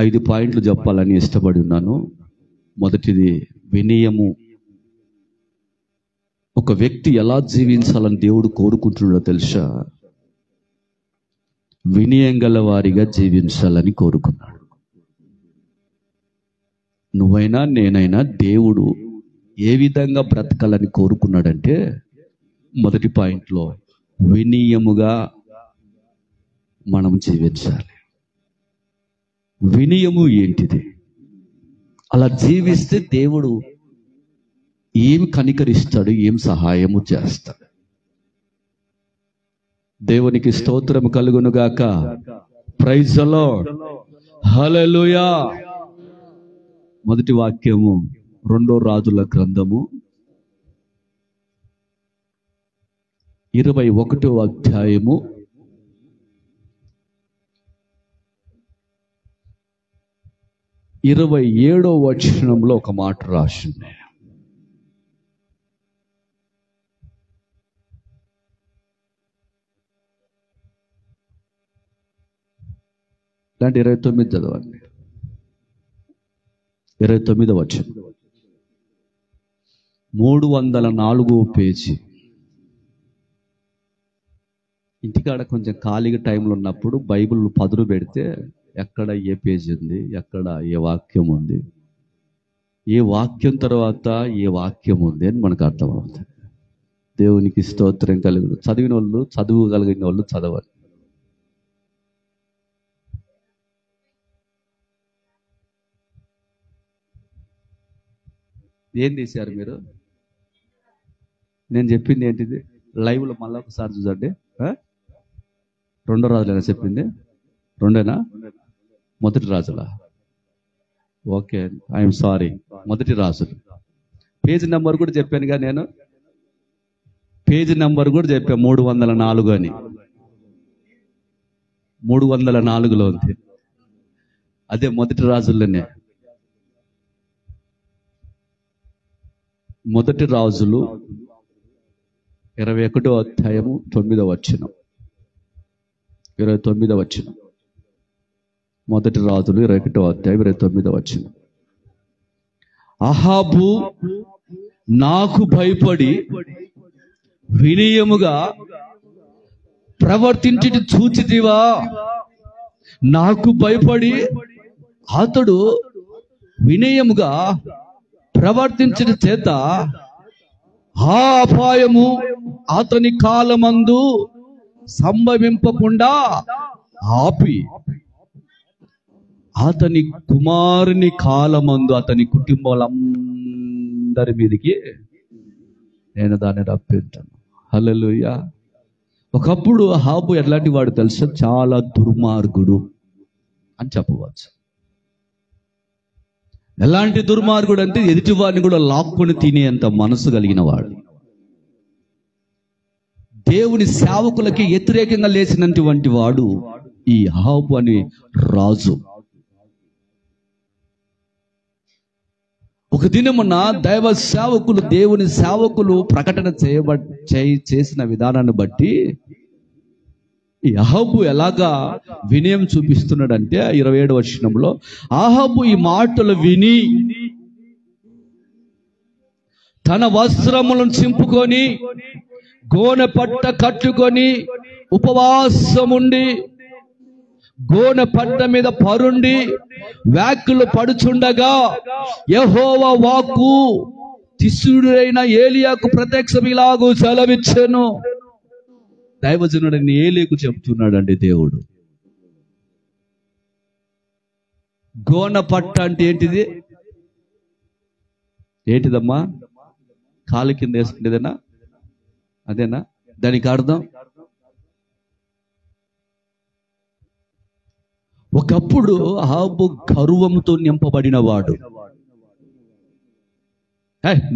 5 పాయింట్లు చెప్పాలని ఇష్టపడి ఉన్నాను. మొదటిది వినయము. ఒక వ్యక్తి ఎలా జీవించాలని దేవుడు కోరుకుంటున్నాడో తెలుసా? వినయం గల వారిగా జీవించాలని కోరుకున్నాడు. నువ్వైనా నేనైనా దేవుడు ఏ విధంగా బ్రతకాలని కోరుకున్నాడంటే, మొదటి పాయింట్లో వినయముగా మనం జీవించాలి. వినయము ఏంటిది? అలా జీవిస్తే దేవుడు ఏం కనికరిస్తాడు, ఏం సహాయము చేస్తాడు. దేవునికి స్తోత్రము కలుగును గాక. Praise the lord. హల్లెలూయా. మొదటి వాక్యము 2 రాజుల గ్రంథము 21వ అధ్యాయము 27వ వచనంలో ఒక మాట రాసింది. ఇలాంటి 29 చదవండి. 29వ వచనం, 304వ పేజీ. ఇంటికాడ కొంచెం ఖాళీగా టైంలో ఉన్నప్పుడు బైబిల్ పదులు పెడితే ఎక్కడ ఏ పేజీ ఉంది, ఎక్కడ ఏ వాక్యం ఉంది, ఏ వాక్యం తర్వాత ఏ వాక్యం ఉంది అని మనకు అర్థమవుతుంది. దేవునికి స్తోత్రం కలుగును. చదివిన వాళ్ళు, చదువు కలిగిన వాళ్ళు చదవాలి. ఏం తీశారు మీరు? నేను చెప్పింది ఏంటిది? లైవ్లో మళ్ళీ ఒకసారి చూడండి. 2 రాజులేనా చెప్పింది? 2ఏనా? మొదటి రాజులా? Okay, I'm sorry. మొదటి రాజులు. పేజీ నెంబర్ కూడా చెప్పానుగా నేను. పేజీ నెంబర్ కూడా చెప్పాను, 304 అని. 304లో ఉంది. అదే మొదటి రాజుల్లోనే. మొదటి రాజులు 21వ అధ్యాయము 9వ వచనం. 29వ వచనం. మొదటి రాజులు 21వ అధ్యాయం 29వ వచనం. అహాబు నాకు భయపడి వినయముగా ప్రవర్తించి చూచితివా? నాకు భయపడి అతడు వినయముగా ప్రవర్తించిన చేత ఆ అపాయము అతని కాలమందు సంభవింపకుండా ఆపి అతని కుమారుని కాలమందు అతని కుటుంబాలందరి మీదకి నేను దాన్ని రప్పించాను. హల్లెలూయా. ఒకప్పుడు అహాబు ఎలాంటి వాడు తెలుసా? చాలా దుర్మార్గుడు అని చెప్పవచ్చు. ఎలాంటి దుర్మార్గుడు అంటే ఎదుటివాడిని కూడా లాక్కొని తినేంత మనసు కలిగిన వాడు. దేవుని సేవకులకి వ్యతిరేకంగా లేచినటువంటి వాడు ఈ అహాబు అని రాజు. ఒక దినమున దైవ సేవకులు, దేవుని సేవకులు ప్రకటన చేసిన విధానాన్ని బట్టి ఈ అహాబు ఎలాగా వినయం చూపిస్తున్నాడంటే 27వ వచనంలో, అహాబు ఈ మాటలు విని తన వస్త్రములను చింపుకొని గోనె పట్ట కట్టుకొని ఉపవాసముండి గోనె పట్ట మీద పరుండి వ్యాకులు పడుచుండగా యెహోవా వాక్కు తిష్బీయుడైన ఏలియాకు ప్రత్యక్షం ఇలాగూ సెలవిచ్చెను. దైవజనుడని ఏలీకు చెప్తున్నాడండి దేవుడు. గోనె పట్ట అంటే ఏంటిది? ఏంటిదమ్మా? కాలు కింద వేసుకునేదేనా? అదేనా దానికి అర్థం? ఒకప్పుడు అహాబు గర్వంతో నింపబడిన వాడు.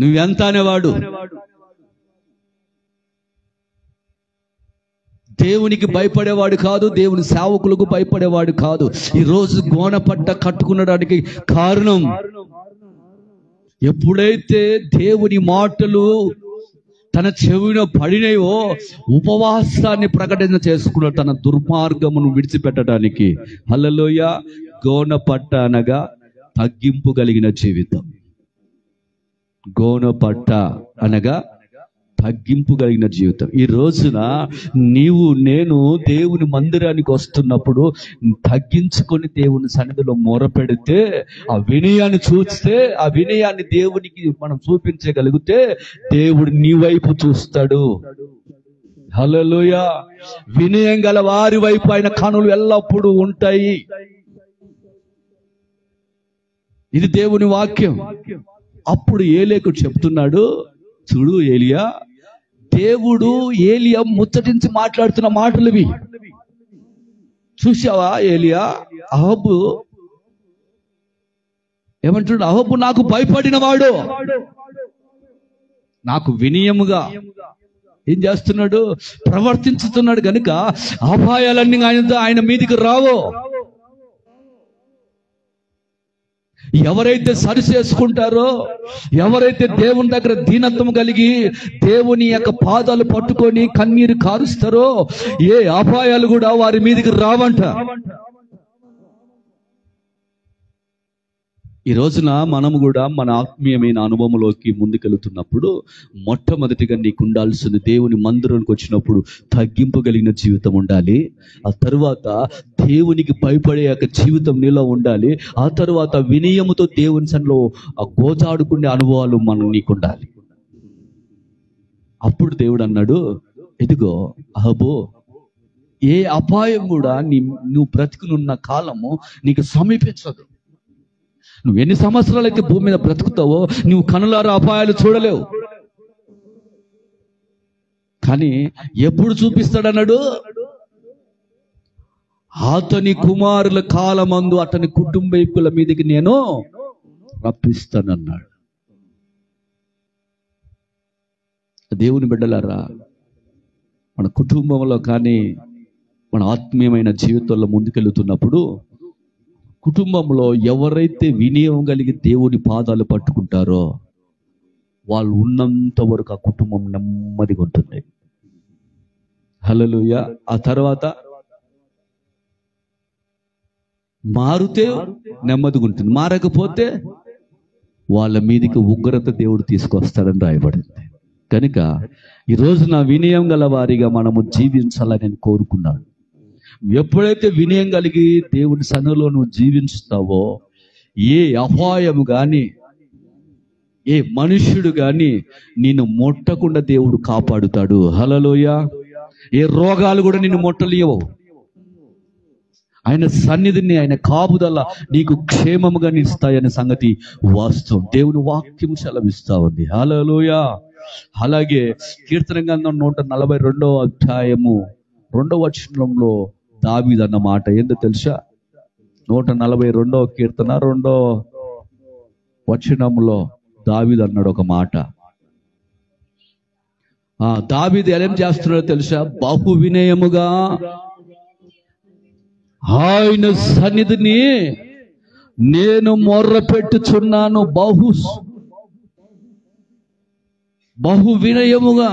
నువ్వెంత అనేవాడు. దేవునికి భయపడేవాడు కాదు, దేవుని సేవకులకు భయపడేవాడు కాదు. ఈ రోజు గోనె పట్ట కట్టుకునడానికి కారణం, ఎప్పుడైతే దేవుని మాటలు తన చెవిన పడినయో ఉపవాసాన్ని ప్రకటన చేసుకున్నాడు తన దుర్మార్గమును విడిచిపెట్టడానికి. హల్లెలూయా. గోనపట్ట అనగా తగ్గింపు కలిగిన జీవితం. గోనపట్ట అనగా తగ్గింపు కలిగిన జీవితం. ఈ రోజున నీవు నేను దేవుని మందిరానికి వస్తున్నప్పుడు తగ్గించుకొని దేవుని సన్నిధిలో మొరపెడితే, ఆ వినయాన్ని చూస్తే, ఆ వినయాన్ని దేవునికి మనం చూపించగలిగితే దేవుడు నీ వైపు చూస్తాడు. హల్లెలూయా. వినయం గల వారి వైపు ఆయన కనులు ఎల్లప్పుడూ ఉంటాయి. ఇది దేవుని వాక్యం. అప్పుడు ఏలీయాకు చెప్తున్నాడు, చూడు ఏలియా, దేవుడు ఏలియా ముచ్చటించి మాట్లాడుతున్న మాటలు ఇవి. చూసావా ఏలియా? అహబు ఏమంటున్నాడు? అహబు నాకు భయపడిన వాడు, నాకు వినయముగా ఏం చేస్తున్నాడు? ప్రవర్తించుతున్నాడు గనుక అపాయాలన్నీ ఆయన మీదికి రావు. ఎవరైతే సరి చేసుకుంటారో, ఎవరైతే దేవుని దగ్గర దీనత్వం కలిగి దేవుని యొక్క పాదాలు పట్టుకొని కన్నీరు కారుస్తారో, ఏ అపాయాలు కూడా వారి మీదకి రావంట. ఈ రోజున మనము కూడా మన ఆత్మీయమైన అనుభవంలోకి ముందుకెళ్తున్నప్పుడు మొట్టమొదటిగా నీకు ఉండాల్సింది, దేవుని మందిరానికి వచ్చినప్పుడు తగ్గింపు కలిగిన జీవితం ఉండాలి. ఆ తరువాత దేవునికి భయపడే యొక్క జీవితం నీలో ఉండాలి. ఆ తరువాత వినయముతో దేవుని సన్నిధిలో గోచాడుకునే అనుభవాలు నీకు ఉండాలి. అప్పుడు దేవుడు అన్నాడు, ఇదిగో అహబో, ఏ అపాయం కూడా నువ్వు బ్రతికునున్న కాలము నీకు సమీపించదు. నువ్వు ఎన్ని సంవత్సరాలు అయితే భూమి మీద బ్రతుకుతావో నువ్వు కనులారా అపాయాలు చూడలేవు. కానీ ఎప్పుడు చూపిస్తాడన్నాడు? అతని కుమారుల కాలమందు అతని కుటుంబీకుల మీదకి నేను రప్పిస్తానన్నాడు. దేవుని బిడ్డలారా, మన కుటుంబంలో కానీ మన ఆత్మీయమైన జీవితంలో ముందుకెళ్తున్నప్పుడు కుటుంబంలో ఎవరైతే వినయం కలిగి దేవుని పాదాలు పట్టుకుంటారో వాళ్ళు ఉన్నంత వరకు ఆ కుటుంబం నెమ్మదిగా ఉంటుంది. హల్లెలూయా. ఆ తర్వాత మారితే నెమ్మదిగా ఉంటుంది, మారకపోతే వాళ్ళ మీదికి ఉగ్రత దేవుడు తీసుకొస్తాడని రాయబడింది. కనుక ఈ రోజున వినయం గల వారిగా మనము జీవించాలని నేను కోరుకున్నాను. ఎప్పుడైతే వినయం కలిగి దేవుని సన్నిధిలో నువ్వు జీవిస్తావో, ఏ అపాయము గాని ఏ మనుష్యుడు గాని నిన్ను ముట్టకుండా దేవుడు కాపాడుతాడు. హల్లెలూయా. ఏ రోగాలు కూడా నిన్ను ముట్టలేవు. ఆయన సన్నిధిని, ఆయన కాపుదల నీకు క్షేమముగా నిలుస్తాయనే సంగతి వాస్తవం. దేవుని వాక్యం సెలవిస్తా ఉంది. హల్లెలూయా. అలాగే కీర్తన గ్రంథం 142వ అధ్యాయము 2వ వచనంలో దావీదు అన్న మాట ఏందో తెలుసా? 142వ కీర్తన 2వ వచనంలో దావీదు అన్నాడు ఒక మాట. దావీదు ఏం చేస్తున్నాడో తెలుసా? బహు వినయముగా ఆయన సన్నిధిని నేను మొర్ర పెట్టుచున్నాను. బహు వినయముగా.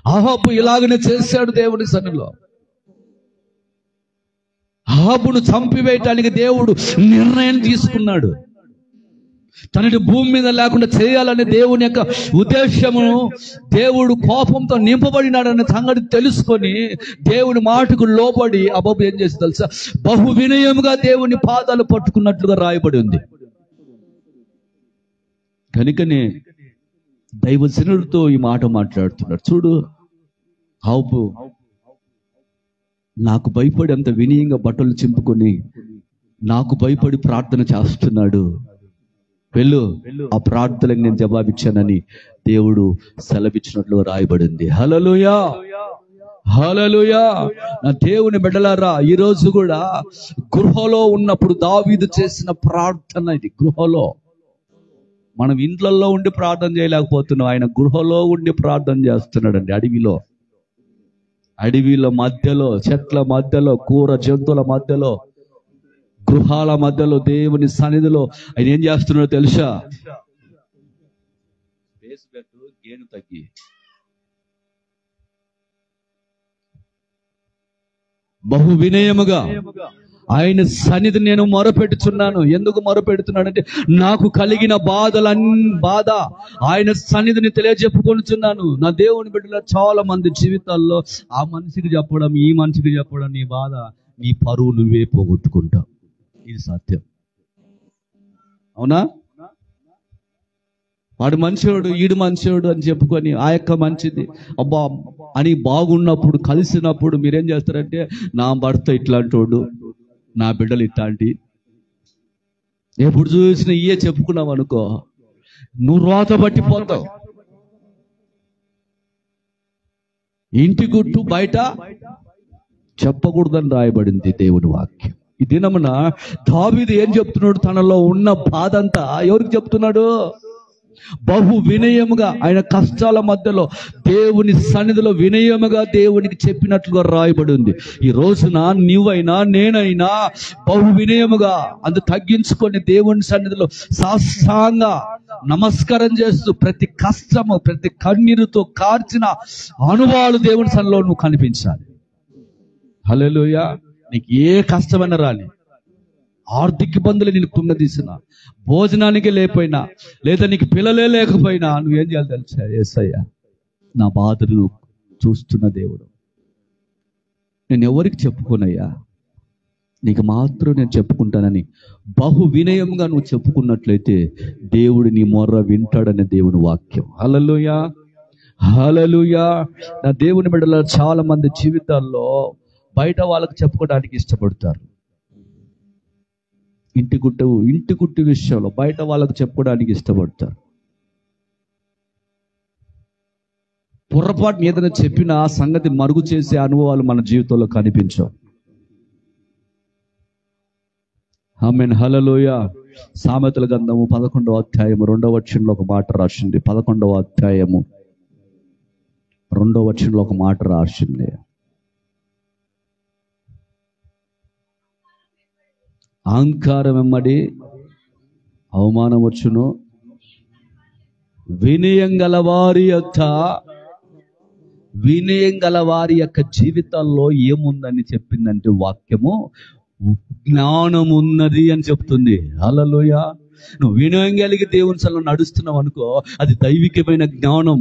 అహాబు ఇలాగనే చేశాడు దేవుని సన్నిధిలో. అహాబును చంపివేయటానికి దేవుడు నిర్ణయం తీసుకున్నాడు. తనని భూమి మీద లేకుండా చేయాలనే దేవుని యొక్క ఉద్దేశమును దేవుడు కోపంతో నింపబడినాడనే సంగతి తెలుసుకొని దేవుని మాటకు లోబడి అహాబు ఏం చేసి తెలుసా? బహు వినయముగా దేవుని పాదాలు పట్టుకున్నట్లుగా రాయబడి ఉంది. కనుకనే దైవజనుడితో ఈ మాట మాట్లాడుతున్నాడు. చూడు, అహాబు నాకు భయపడి అంత వినయంగా బట్టలు చింపుకొని నాకు భయపడి ప్రార్థన చేస్తున్నాడు. వెళ్ళు, ఆ ప్రార్థనలకు నేను జవాబిచ్చానని దేవుడు సెలవిచ్చినట్లు రాయబడింది. హల్లెలూయా. హల్లెలూయా. నా దేవుని బిడ్డలారా, ఈ రోజు కూడా గృహలో ఉన్నప్పుడు దావీదు చేసిన ప్రార్థన ఇది. గృహలో మనం ఇంట్లలో ఉండి ప్రార్థన చేయలేకపోతున్నాం, ఆయన గృహలో ఉండి ప్రార్థన చేస్తున్నాడండి. అడవిలో మధ్యలో, చెట్ల మధ్యలో, కూర జంతువుల మధ్యలో, గృహాల మధ్యలో దేవుని సన్నిధిలో ఆయన ఏం చేస్తున్నాడో తెలుసా? గేను తగ్గి బహు వినయముగా ఆయన సన్నిధి నేను మొరపెట్టుచున్నాను. ఎందుకు మొరపెడుతున్నానంటే నాకు కలిగిన బాధ ఆయన సన్నిధిని తెలియజెప్పుకొనుచున్నాను. నా దేవుని బిడ్డల చాలా మంది జీవితాల్లో ఆ మనిషికి చెప్పడం, ఈ మనిషికి చెప్పడం, నీ బాధ, నీ పరువు నువ్వే పోగొట్టుకుంటావు. ఇది సత్యం. అవునా? వాడు మంచివాడు, ఈడు మంచివాడు అని చెప్పుకొని ఆ యొక్క మంచిది అబ్బా అని బాగున్నప్పుడు, కలిసినప్పుడు మీరేం చేస్తారంటే నా భర్త ఇట్లాంటోడు, నా బిడ్డలు ఇట్లాంటి, ఎప్పుడు చూసినా ఇయే చెప్పుకున్నావు అనుకో, నువ్వు రోత పట్టిపోతావు. ఇంటి గుట్టు బయట చెప్పకూడదని రాయబడింది దేవుని వాక్యం. ఈ దినమున దావీదు ఏం చెప్తున్నాడు? తనలో ఉన్న బాధ అంతా ఎవరికి చెప్తున్నాడు? బహు వినయముగా ఆయన కష్టాల మధ్యలో దేవుని సన్నిధిలో వినయముగా దేవునికి చెప్పినట్లుగా రాయబడి ఉంది. ఈ రోజున నీవైనా నేనైనా బహు వినయముగా తగ్గించుకొని దేవుని సన్నిధిలో సాష్టాంగ నమస్కారం చేస్తూ ప్రతి కష్టము, ప్రతి కన్నీరుతో కార్చిన అనుభవాలు దేవుని సన్నిధిలో నువ్వు కనిపించాలి. హల్లెలూయా. నీకు ఏ కష్టమైనా రాలి, ఆర్థిక ఇబ్బందులు నేను కుంగదీసిన, భోజనానికి లేకపోయినా, లేదా నీకు పిల్లలే లేకపోయినా, నువ్వేం చేయాలి తెలుసా? యేసయ్యా నా బాధను నువ్వు చూస్తున్న దేవుడు, నేను ఎవరికి చెప్పుకోనయ్యా, నీకు మాత్రం నేను చెప్పుకుంటానని బహు వినయంగా నువ్వు చెప్పుకున్నట్లయితే దేవుడు నీ మొర్ర వింటాడనే దేవుని వాక్యం. హల్లెలూయా, హల్లెలూయా. నా దేవుని బిడ్డల చాలా మంది జీవితాల్లో బయట వాళ్ళకి చెప్పుకోవడానికి ఇష్టపడతారు. ఇంటి గుట్టు విషయంలో బయట వాళ్ళకు చెప్పుకోవడానికి ఇష్టపడతారు. పొరపాటుని ఏదైనా చెప్పినా ఆ సంగతి మరుగు చేసే అనుభవాలు మన జీవితంలో కనిపించవు. ఆమేన్, హల్లెలూయా. సామెతల గ్రంథము 11వ అధ్యాయము 2వ వచనంలో ఒక మాట రాసింది. 11వ అధ్యాయము 2వ వచనంలో ఒక మాట రాసింది. అహంకారం వెంబడి అవమానం వచ్చును, వినయం గల వారి యొక్క జీవితాల్లో ఏముందని చెప్పిందంటే వాక్యము, జ్ఞానం ఉన్నది అని చెప్తుంది. హల్లెలూయా. నువ్వు వినయం కలిగి దేవుని సన్నిధిలో నడుస్తున్నావు అనుకో, అది దైవికమైన జ్ఞానం.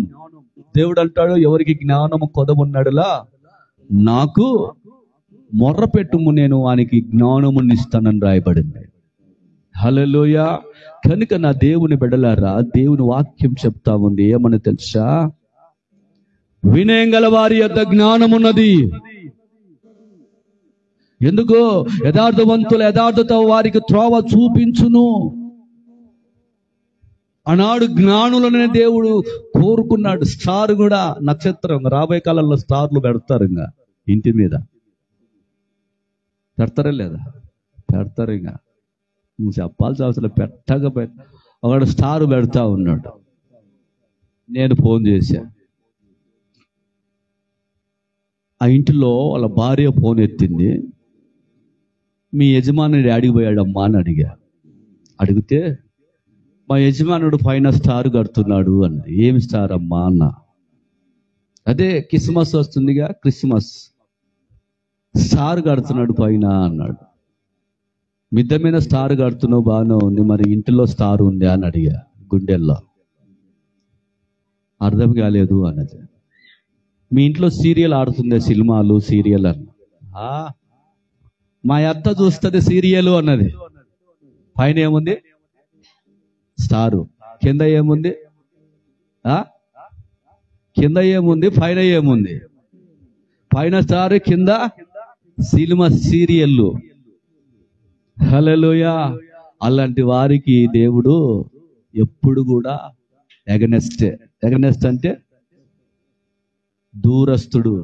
దేవుడు అంటాడు, ఎవరికి జ్ఞానము కొదవున్నాడులా నాకు మొర్ర పెట్టుము, నేను వానికి జ్ఞానముని ఇస్తానని రాయబడింది. హల్లెలూయా. కనుక నా దేవుని బిడ్డలారా, దేవుని వాక్యం చెప్తా ఉంది ఏమని తెలుసా? వినయం గల వారి యొద్ద జ్ఞానం ఉన్నది. ఎందుకు? యథార్థవంతుల యథార్థత వారికి త్రోవ చూపించును. ఆనాడు జ్ఞానులనే దేవుడు కోరుకున్నాడు. స్టార్ కూడా, నక్షత్రం, రాబోయే కాలంలో స్టార్లు పెడతారు. ఇంకా ఇంటి మీద పెడతారా లేదా? పెడతారు. ఇంకా నువ్వు చెప్పాల్సిన అవసరం పెట్టకపోయి ఒకడు స్టార్ పెడతా ఉన్నాడు. నేను ఫోన్ చేశా, ఆ ఇంటిలో వాళ్ళ భార్య ఫోన్ ఎత్తింది, మీ యజమానుడు ఆడికి పోయాడమ్మా అని అడిగితే మా యజమానుడు పైన స్టార్ కడుతున్నాడు అన్నది. ఏమి స్టార్ అమ్మా అన్న. అదే క్రిస్మస్ వస్తుందిగా, క్రిస్మస్ స్టార్ కడుతున్నాడు పైన అన్నాడు. మిద్ద మీద స్టార్ కడుతున్నావు, బాగానే ఉంది, మరి ఇంటిలో స్టార్ ఉంది అని అడిగా. గుండెల్లో అర్థం కాలేదు అన్నది. మీ ఇంట్లో సీరియల్ ఆడుతుందే, సినిమాలు సీరియల్ అన్న. మా అత్త చూస్తుంది సీరియల్ అన్నది. పైన ఏముంది? స్టారు. కింద ఏముంది? కింద ఏముంది? పైన ఏముంది? పైన స్టార్, కింద సినిమా సీరియల్లు. హల్లెలూయా. అలాంటి వారికి దేవుడు ఎప్పుడు కూడా ఎగనెస్ట్ అంటే దూరస్తుడు,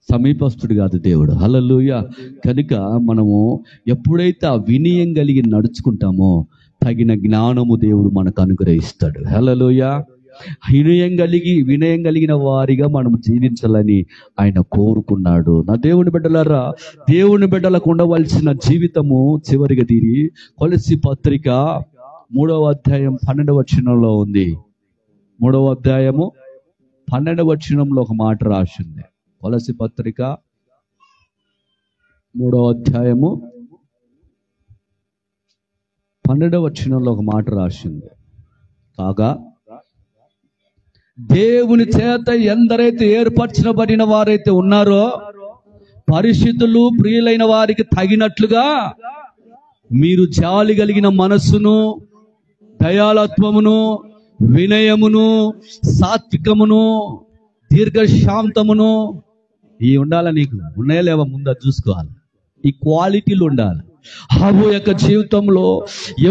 సమీపస్తుడు కాదు దేవుడు. హల్లెలూయా. కనుక మనము ఎప్పుడైతే ఆ వినయం కలిగి నడుచుకుంటామో తగిన జ్ఞానము దేవుడు మనకు అనుగ్రహిస్తాడు. హల్లెలూయా. వినయం కలిగిన వారిగా మనం జీవించాలని ఆయన కోరుకున్నాడు. నా దేవుని బిడ్డలారా, దేవుని బిడ్డలకు ఉండవలసిన జీవితము చివరిగా తీరి కొలస్సీ పత్రిక 3వ అధ్యాయం 12వ వచనంలో ఉంది. 3వ అధ్యాయము 12వ వచనంలో ఒక మాట రాసింది. కొలస్సీ పత్రిక 3వ అధ్యాయము 12వ వచనంలో ఒక మాట రాసింది. కాగా దేవుని చేత ఎందరైతే ఏర్పరచబడిన వారైతే ఉన్నారో పరిశుద్ధులు ప్రియులైన వారికి తగినట్లుగా మీరు జాలి కలిగిన మనస్సును, దయాళత్వమును, వినయమును, సాత్వికమును, దీర్ఘశాంతమును ఇవి ఉండాలి. నీకు ఉన్నాయా లేవా ముందు చూసుకోవాలి. ఈ క్వాలిటీలు ఉండాలి. హాబు యొక్క జీవితంలో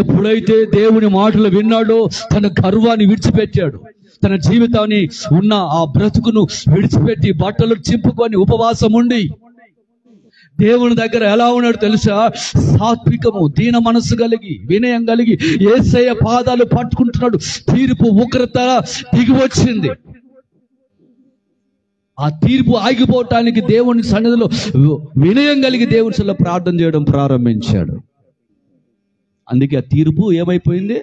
ఎప్పుడైతే దేవుని మాటలు విన్నాడో తన గర్వాన్ని విడిచిపెట్టాడు. తన జీవితాన్ని ఉన్న ఆ బ్రతుకును విడిచిపెట్టి బట్టలు చింపుకొని ఉపవాసం ఉండి దేవుని దగ్గర ఎలా ఉన్నాడు తెలుసా? సాత్వికము, దీన మనస్సు కలిగి, వినయం కలిగి యేసయ్య పాదాలు పట్టుకుంటున్నాడు. తీర్పు ఉగ్రత దిగి వచ్చింది. ఆ తీర్పు ఆగిపోవటానికి దేవుని సన్నిధిలో వినయం కలిగి దేవుని సన్నిధిలో ప్రార్థన చేయడం ప్రారంభించాడు. అందుకే ఆ తీర్పు ఏమైపోయింది?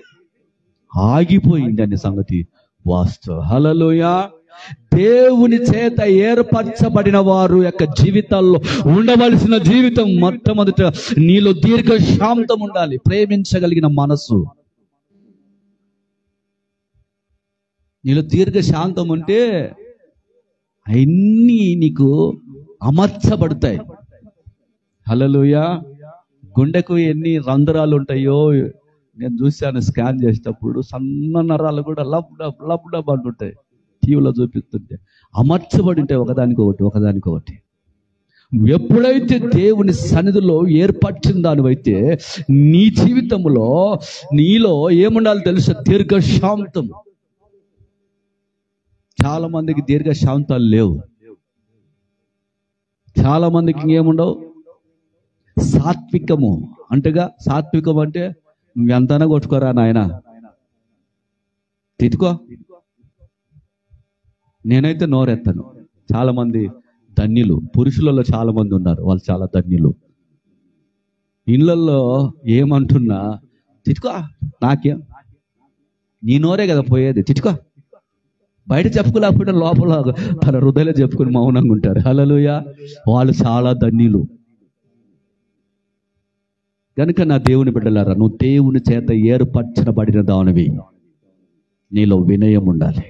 ఆగిపోయింది అనే సంగతి వాస్తవం. హల్లెలూయా. దేవుని చేత ఏర్పరచబడిన వారు యొక్క జీవితాల్లో ఉండవలసిన జీవితం మొట్టమొదట నీలో దీర్ఘశాంతం ఉండాలి, ప్రేమించగలిగిన మనసు. నీలో దీర్ఘశాంతం ఉంటే అన్నీ నీకు అమర్చబడతాయి. హల్లెలూయా. గుండెకు ఎన్ని రంధ్రాలు ఉంటాయో నేను చూశాను స్కాన్ చేసేటప్పుడు. సన్న నరాలు కూడా లబ్ డబ్ లబ్ డబ్ అంటుంటాయి. టీవీలో చూపిస్తుంటే అమర్చబడి ఉంటాయి ఒకదానికొకటి. ఎప్పుడైతే దేవుని సన్నిధిలో ఏర్పరిచిన దానివైతే నీ జీవితంలో నీలో ఏముండాలి తెలుసా? దీర్ఘశాంతం. చాలా మందికి దీర్ఘశాంతాలు లేవు. చాలా మందికి ఏముండవు? సాత్వికము అంటేగా. సాత్వికం అంటే నువ్వు ఎంతైనా కొట్టుకోరా నాయన, తిట్టుకో, నేనైతే నోరెత్తాను. చాలా మంది ధన్యులు, పురుషులలో చాలా మంది ఉన్నారు, వాళ్ళు చాలా ధన్యులు. ఇళ్ళల్లో ఏమంటున్నా తిట్టుకో, నాకేం, నీ నోరే కదా పోయేది, తిట్టుకో. బయట చెప్పుకోలేకపోయినా లోపల తన హృదయంలో చెప్పుకుని మౌనంగా ఉంటారు. హల్లెలూయా. వాళ్ళు చాలా ధన్యులు. కనుక నా దేవుని బిడ్డలారా, నువ్వు దేవుని చేత ఏర్పరచబడిన దానివి. నీలో వినయం ఉండాలి.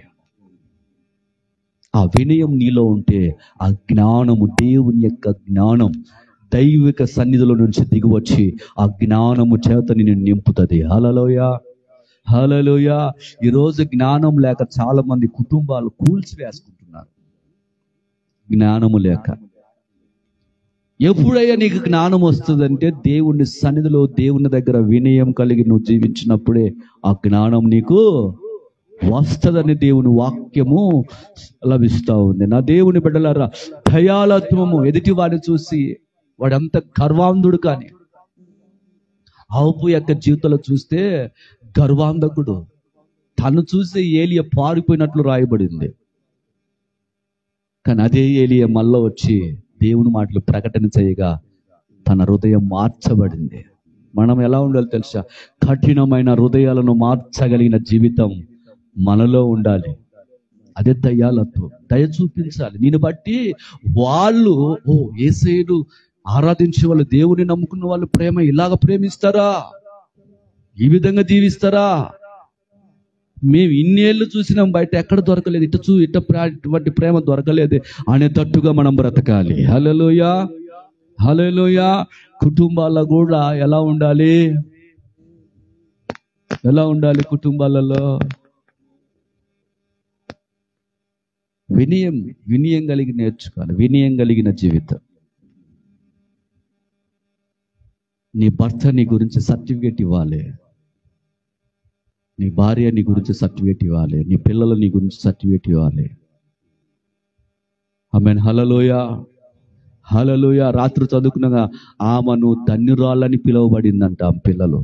ఆ వినయం నీలో ఉంటే ఆ జ్ఞానము, దేవుని యొక్క జ్ఞానం దైవిక సన్నిధిలో నుంచి దిగివచ్చి ఆ జ్ఞానము చేత నిన్ను నింపుతుంది. హల్లెలూయా. హల్లెలూయా. ఈరోజు జ్ఞానం లేక చాలా మంది కుటుంబాలు కూల్చివేసుకుంటున్నారు. జ్ఞానము లేక. ఎప్పుడైనా నీకు జ్ఞానం వస్తుందంటే దేవుని సన్నిధిలో దేవుని దగ్గర వినయం కలిగి నువ్వు జీవించినప్పుడే ఆ జ్ఞానం నీకు వస్తుందని దేవుని వాక్యము లభిస్తూ ఉంది. నా దేవుని బిడ్డలారా, దయాళత్వము, ఎదుటి వాడిని చూసి వాడంత గర్వాంధుడు. కానీ హాబు యొక్క జీవితంలో చూస్తే గర్వాంధకుడు. తను చూసి ఏలియా పారిపోయినట్లు రాయబడింది. కానీ అదే ఏలియా మళ్ళా వచ్చి దేవుని మాటలు ప్రకటన చేయగా తన హృదయం మార్చబడింది. మనం ఎలా ఉండాలి తెలుసా? కఠినమైన హృదయాలను మార్చగలిగిన జీవితం మనలో ఉండాలి. అదే దయాళత్వం. దయ చూపించాలి. దీన్ని బట్టి వాళ్ళు యేసయ్యను ఆరాధించే వాళ్ళు, దేవుని నమ్ముకున్న వాళ్ళు ప్రేమ ఇలాగ ప్రేమిస్తారా, ఈ విధంగా జీవిస్తారా? మేము ఇన్నేళ్ళు చూసినాం, బయట ఎక్కడ దొరకలేదు, ఇటువంటి ప్రేమ దొరకలేదు అనేటట్టుగా మనం బ్రతకాలి. హల్లెలూయా. హల్లెలూయా. కుటుంబాల్లో కూడా ఎలా ఉండాలి? ఎలా ఉండాలి కుటుంబాలలో? వినయం కలిగి నేర్చుకోవాలి. వినయం కలిగిన జీవితం. నీ భర్త నీ గురించి సర్టిఫికేట్ ఇవ్వాలి, నీ భార్య నీ గురించి సర్టిఫికేట్ ఇవ్వాలి, నీ పిల్లలు నీ గురించి సర్టిఫికేట్ ఇవ్వాలి. ఆమేన్. హల్లెలూయా. హల్లెలూయా. రాత్రి చదువుకున్నగా ఆమె నువ్వు ధన్యురాలని పిలువబడిందంట. ఆ పిల్లలు,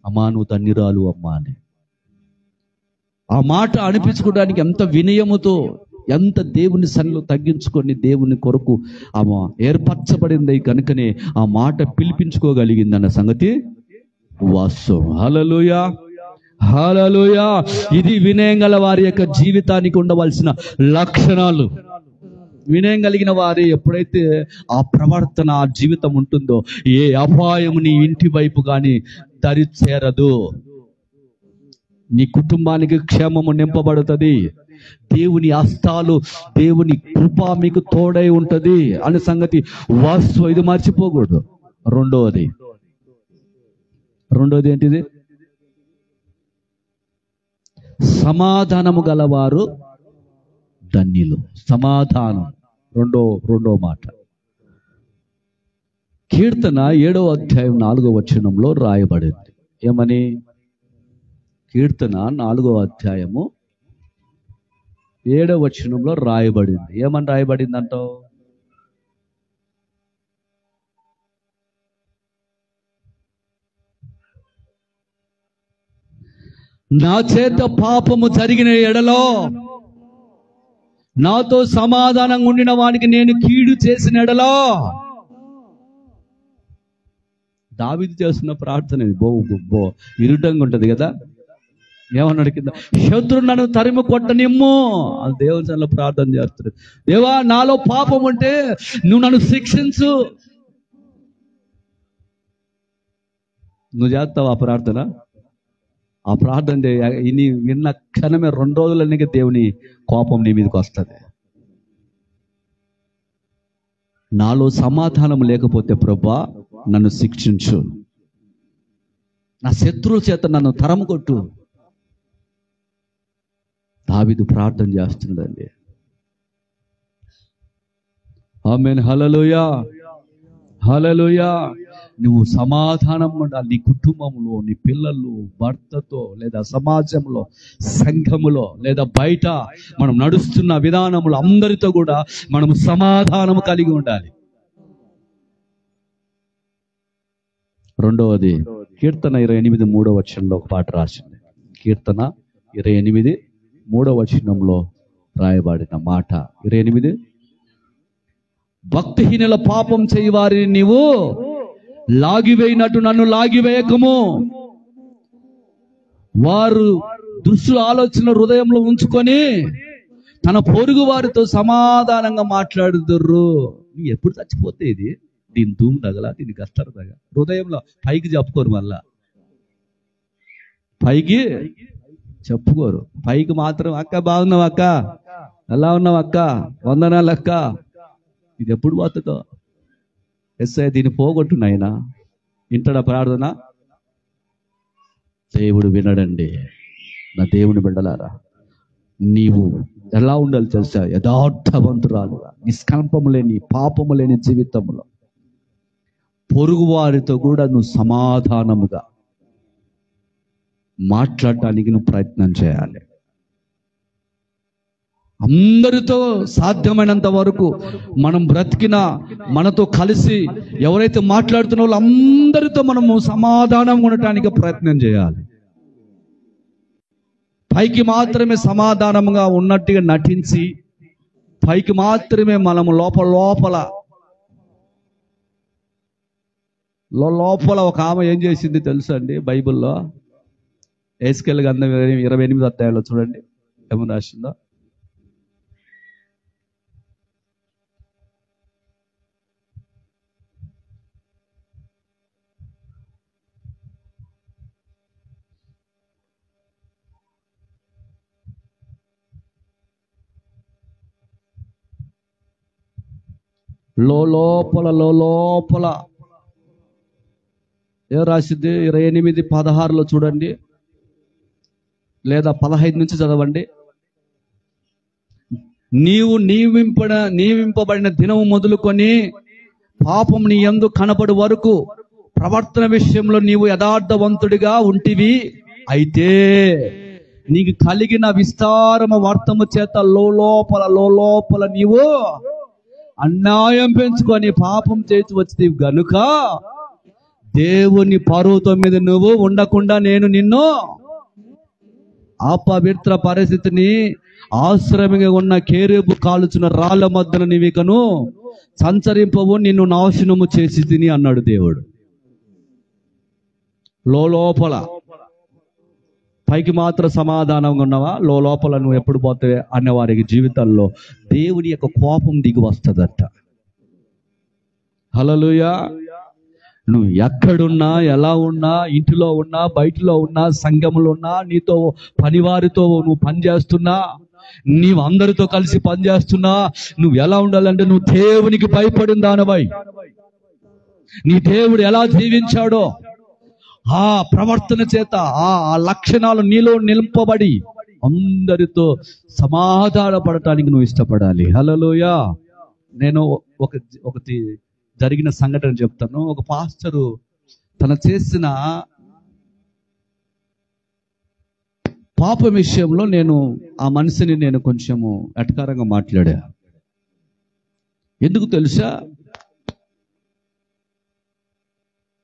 అమ్మా నువ్వు ధన్యురాలు అమ్మా అని. ఆ మాట అనిపించుకోవడానికి ఎంత వినయముతో, ఎంత దేవుని సన్నిధిలో తగ్గించుకొని దేవుని కొరకు ఆమె ఏర్పరచబడింది. కనుకనే ఆ మాట పిలిపించుకోగలిగింది అన్న సంగతి వాస్తవం. హల్లెలూయా. హల్లెలూయా. ఇది వినయం గల వారి యొక్క జీవితానికి ఉండవలసిన లక్షణాలు. వినయం కలిగిన వారి ఎప్పుడైతే ఆ ప్రవర్తన ఆ జీవితం ఉంటుందో ఏ అపాయము నీ ఇంటి వైపు కానీ దరి చేరదు. నీ కుటుంబానికి క్షేమము నింపబడుతుంది. దేవుని హస్తాలు, దేవుని కృప మీకు తోడై ఉంటది అనే సంగతి వాస్తవం. ఇది మర్చిపోకూడదు. రెండోది ఏంటిది? సమాధానము గలవారు ధన్యులు. సమాధానం రెండో మాట. కీర్తన 7వ అధ్యాయం 4వ వచనంలో రాయబడింది. ఏమని? కీర్తన 4వ అధ్యాయము 7వ వచనంలో రాయబడింది. ఏమని రాయబడింది అంటావు? నా చేత పాపము జరిగిన ఎడలో నాతో సమాధానంగా ఉండిన వానికి నేను కీడు చేసిన ఎడలో. దావీదు చేస్తున్న ప్రార్థన బో ఇరుటంగా ఉంటది కదా. ఏమన్నాడు కింద? శత్రువు నన్ను తరిమి కొట్టనిమ్ము. అది దేవుని సన్నిధిలో ప్రార్థన చేస్తున్నాడు. దేవా, నాలో పాపం ఉంటే నువ్వు నన్ను శిక్షించు. నువ్వు చేస్తావు ఆ ప్రార్థన? ఆ ప్రార్థన ఇన్ని విన్న క్షణమే 2 రోజులనే దేవుని కోపం నీ మీదకి వస్తుంది. నాలో సమాధానం లేకపోతే ప్రభువా నన్ను శిక్షించు, నా శత్రువుల చేత నన్ను తరము కొట్టు. దావీదు ప్రార్థన చేస్తుందండి. ఆమేన్. హల్లెలూయా, హల్లెలూయా. నువ్వు సమాధానం ఉండాలి. నీ కుటుంబంలో, నీ పిల్లలు, భర్తతో, లేదా సమాజంలో, సంఘములో, లేదా బయట మనం నడుస్తున్న విధానంలో అందరితో కూడా మనం సమాధానం కలిగి ఉండాలి. రెండవది, కీర్తన 28 3వ వచనంలో ఒక పాట రాసింది. కీర్తన 28 3వ వచనంలో రాయబడిన మాట 28, భక్తిహీనుల పాపం చేయి వారిని నీవు లాగివేయినట్టు నన్ను లాగివేయకము. వారు దుష్టుల ఆలోచన హృదయంలో ఉంచుకొని తన పొరుగు వారితో సమాధానంగా మాట్లాడుతుర్రు. నీ ఎప్పుడు చచ్చిపోతే ఇది? దీని ధూమ్ తగల, దీని కష్టాలు తగ. హృదయంలో పైకి చెప్పుకోరు, మళ్ళా పైకి చెప్పుకోరు. పైకి మాత్రం అక్క బాగున్నావు, అక్క ఎలా ఉన్నావు, అక్క వందనాలు అక్క. ఇది ఎప్పుడు పోతుందో? ఎస్ఐ దీన్ని పోగొట్టు నాయనా. ఇంటడా ప్రార్థన? దేవుడు వినడండి. నా దేవుని బిడ్డలారా, నీవు ఎలా ఉండాలి తెలుసా? యథార్థవంతురాలుగా, నిష్కంపము లేని, పాపము లేని జీవితంలో పొరుగు వారితో కూడా నువ్వు సమాధానముగా మాట్లాడటానికి నువ్వు ప్రయత్నం చేయాలి. అందరితో సాధ్యమైనంత వరకు మనం బ్రతికిన, మనతో కలిసి ఎవరైతే మాట్లాడుతున్న వాళ్ళు అందరితో మనము సమాధానంగా ఉండటానికి ప్రయత్నం చేయాలి. పైకి మాత్రమే సమాధానంగా ఉన్నట్టుగా నటించి, పైకి మాత్రమే మనము లోపల ఒక ఆమె ఏం చేసింది తెలుసా అండి? బైబిల్లో ఎహెజ్కేలు గ్రంథం 28వ అధ్యాయంలో చూడండి ఏమని రాసిందో. లోపల ఏ రాసింది? 28:16 చూడండి, లేదా 15 నుంచి చదవండి. నీవు నియమింపబడిన దినము మొదలుకొని పాపం నీ యందు కనపడు వరకు ప్రవర్తన విషయంలో నీవు యథార్థవంతుడిగా ఉంటివి. అయితే నీకు కలిగిన విస్తారమ వర్తము చేత లోపల నీవు అన్యాయం పెంచుకొని పాపం చేసి వచ్చి గనుక దేవుని పర్వతం మీద నువ్వు ఉండకుండా నేను నిన్ను అపవిత్ర పరిస్థితిని ఆశ్రమంగా ఉన్న కేరేబు కాలుచున్న రాళ్ల మధ్యన నీవికను సంచరింపవు, నిన్ను నాశనము చేసి తిని అన్నాడు దేవుడు. లోపల పైకి మాత్రం సమాధానంగా ఉన్నావా, లోపల నువ్వు ఎప్పుడు పోతావే అనే వారికి జీవితాల్లో దేవుని యొక్క కోపం దిగి వస్తుందట. హల్లెలూయా. నువ్వు ఎక్కడున్నా, ఎలా ఉన్నా, ఇంటిలో ఉన్నా, బయటలో ఉన్నా, సంఘంలో ఉన్నా, నీతో పనివారితో నువ్వు పనిచేస్తున్నా, నీవు అందరితో కలిసి పనిచేస్తున్నా, నువ్వు ఎలా ఉండాలంటే నువ్వు దేవునికి భయపడిన దానివై, నీ దేవుడు ఎలా జీవించాడో ఆ ప్రవర్తన చేత ఆ లక్షణాలు నీలో నింపబడి అందరితో సమాధాన పడటానికి నువ్వు ఇష్టపడాలి. హల్లెలూయా. నేను ఒకటి జరిగిన సంఘటన చెప్తాను. ఒక పాస్టరు తన చేసిన పాపం విషయంలో ఆ మనిషిని నేను కొంచెము ఎటకారంగా మాట్లాడా. ఎందుకు తెలుసా?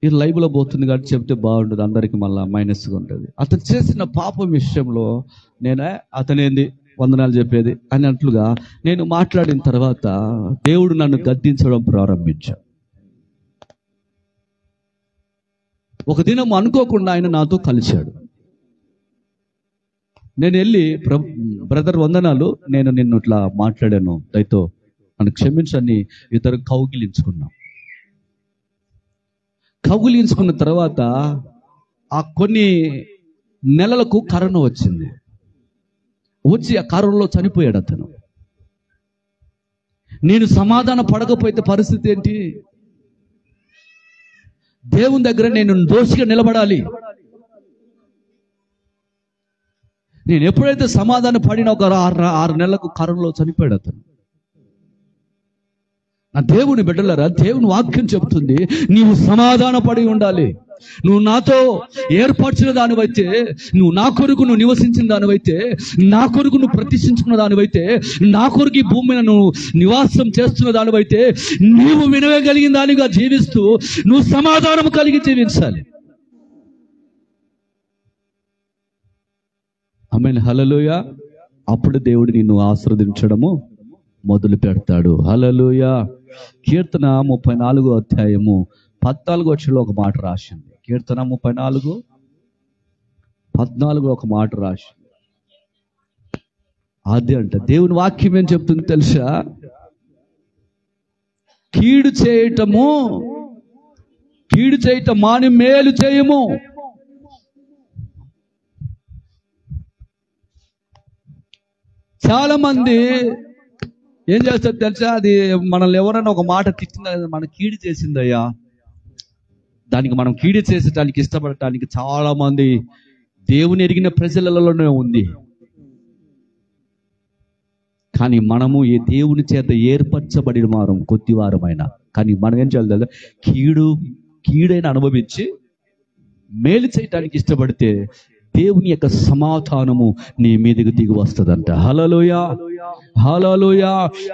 ఇది లైవ్లో పోతుంది కాబట్టి చెప్తే బాగుంటుంది, అందరికి మళ్ళా మైనస్గా ఉంటుంది. అతను చేసిన పాపం విషయంలో అతనేంది వందనాలు చెప్పేది అన్నట్లుగా నేను మాట్లాడిన తర్వాత దేవుడు నన్ను గద్దించడం ప్రారంభించాడు. ఒక దినం అనుకోకుండా ఆయన నాతో కలిశాడు. నేను వెళ్ళి, బ్రదర్ వందనాలు, నేను నిన్ను ఇట్లా మాట్లాడాను, దయతో నన్ను క్షమించని ఇద్దరు కౌగిలించుకున్న తర్వాత ఆ కొన్ని నెలలకు కరోనా వచ్చింది. వచ్చి ఆ కరోనాలో చనిపోయాడు అతను. నేను సమాధాన పడకపోతే పరిస్థితి ఏంటి? దేవుని దగ్గర నేను దోషిగా నిలబడాలి. నేను ఎప్పుడైతే సమాధాన పడిన ఒక 6 నెలలకు కరోనాలో చనిపోయాడు అతను. నా దేవుని బిడ్డలారా, దేవుని వాక్యం చెప్తుంది, నీవు సమాధాన పడి ఉండాలి. నువ్వు నాతో ఏర్పరిచిన దానివైతే, నువ్వు నా కొరకు నువ్వు నివసించిన దానివైతే, నా కొరకు నువ్వు ప్రతిష్ఠించుకున్న దానివైతే, నా కొరకు ఈ భూమి మీద నువ్వు నివాసం చేస్తున్న దానివైతే, నీవు వినవగలిగిన దానిగా జీవిస్తూ నువ్వు సమాధానం కలిగి జీవించాలి. ఆమేన్. హల్లెలూయా. అప్పుడు దేవుడు నిన్ను ఆశీర్వదించడము మొదలు పెడతాడు. హల్లెలూయా. కీర్తన 34వ అధ్యాయము 14వ వచనంలో ఒక మాట రాసింది. కీర్తన 34:14 ఒక మాట రాసింది. అది అంట దేవుని వాక్యం ఏం చెప్తుంది తెలుసా? కీడు చేయటం మాని మేలు చేయము. చాలా మంది ఏం చేస్తారు తెలుసా? అది మనల్ని ఎవరైనా ఒక మాట తిట్టిందా, మనం కీడు చేసిందయ్యా, దానికి మనం కీడు చేసేటానికి ఇష్టపడటానికి చాలా మంది దేవుని ఎరిగిన ప్రజలలోనే ఉంది. కానీ మనము ఈ దేవుని చేత ఏర్పరచబడిన వారం కొద్దివారమైన, కానీ మనం ఏం చేయాలి తెలుసా? కీడైన అనుభవించి మేలు చేయటానికి ఇష్టపడితే దేవుని యొక్క సమాధానము నీ మీదకి దిగి వస్తుందంట. హల్లెలూయా. హల్లెలూయా.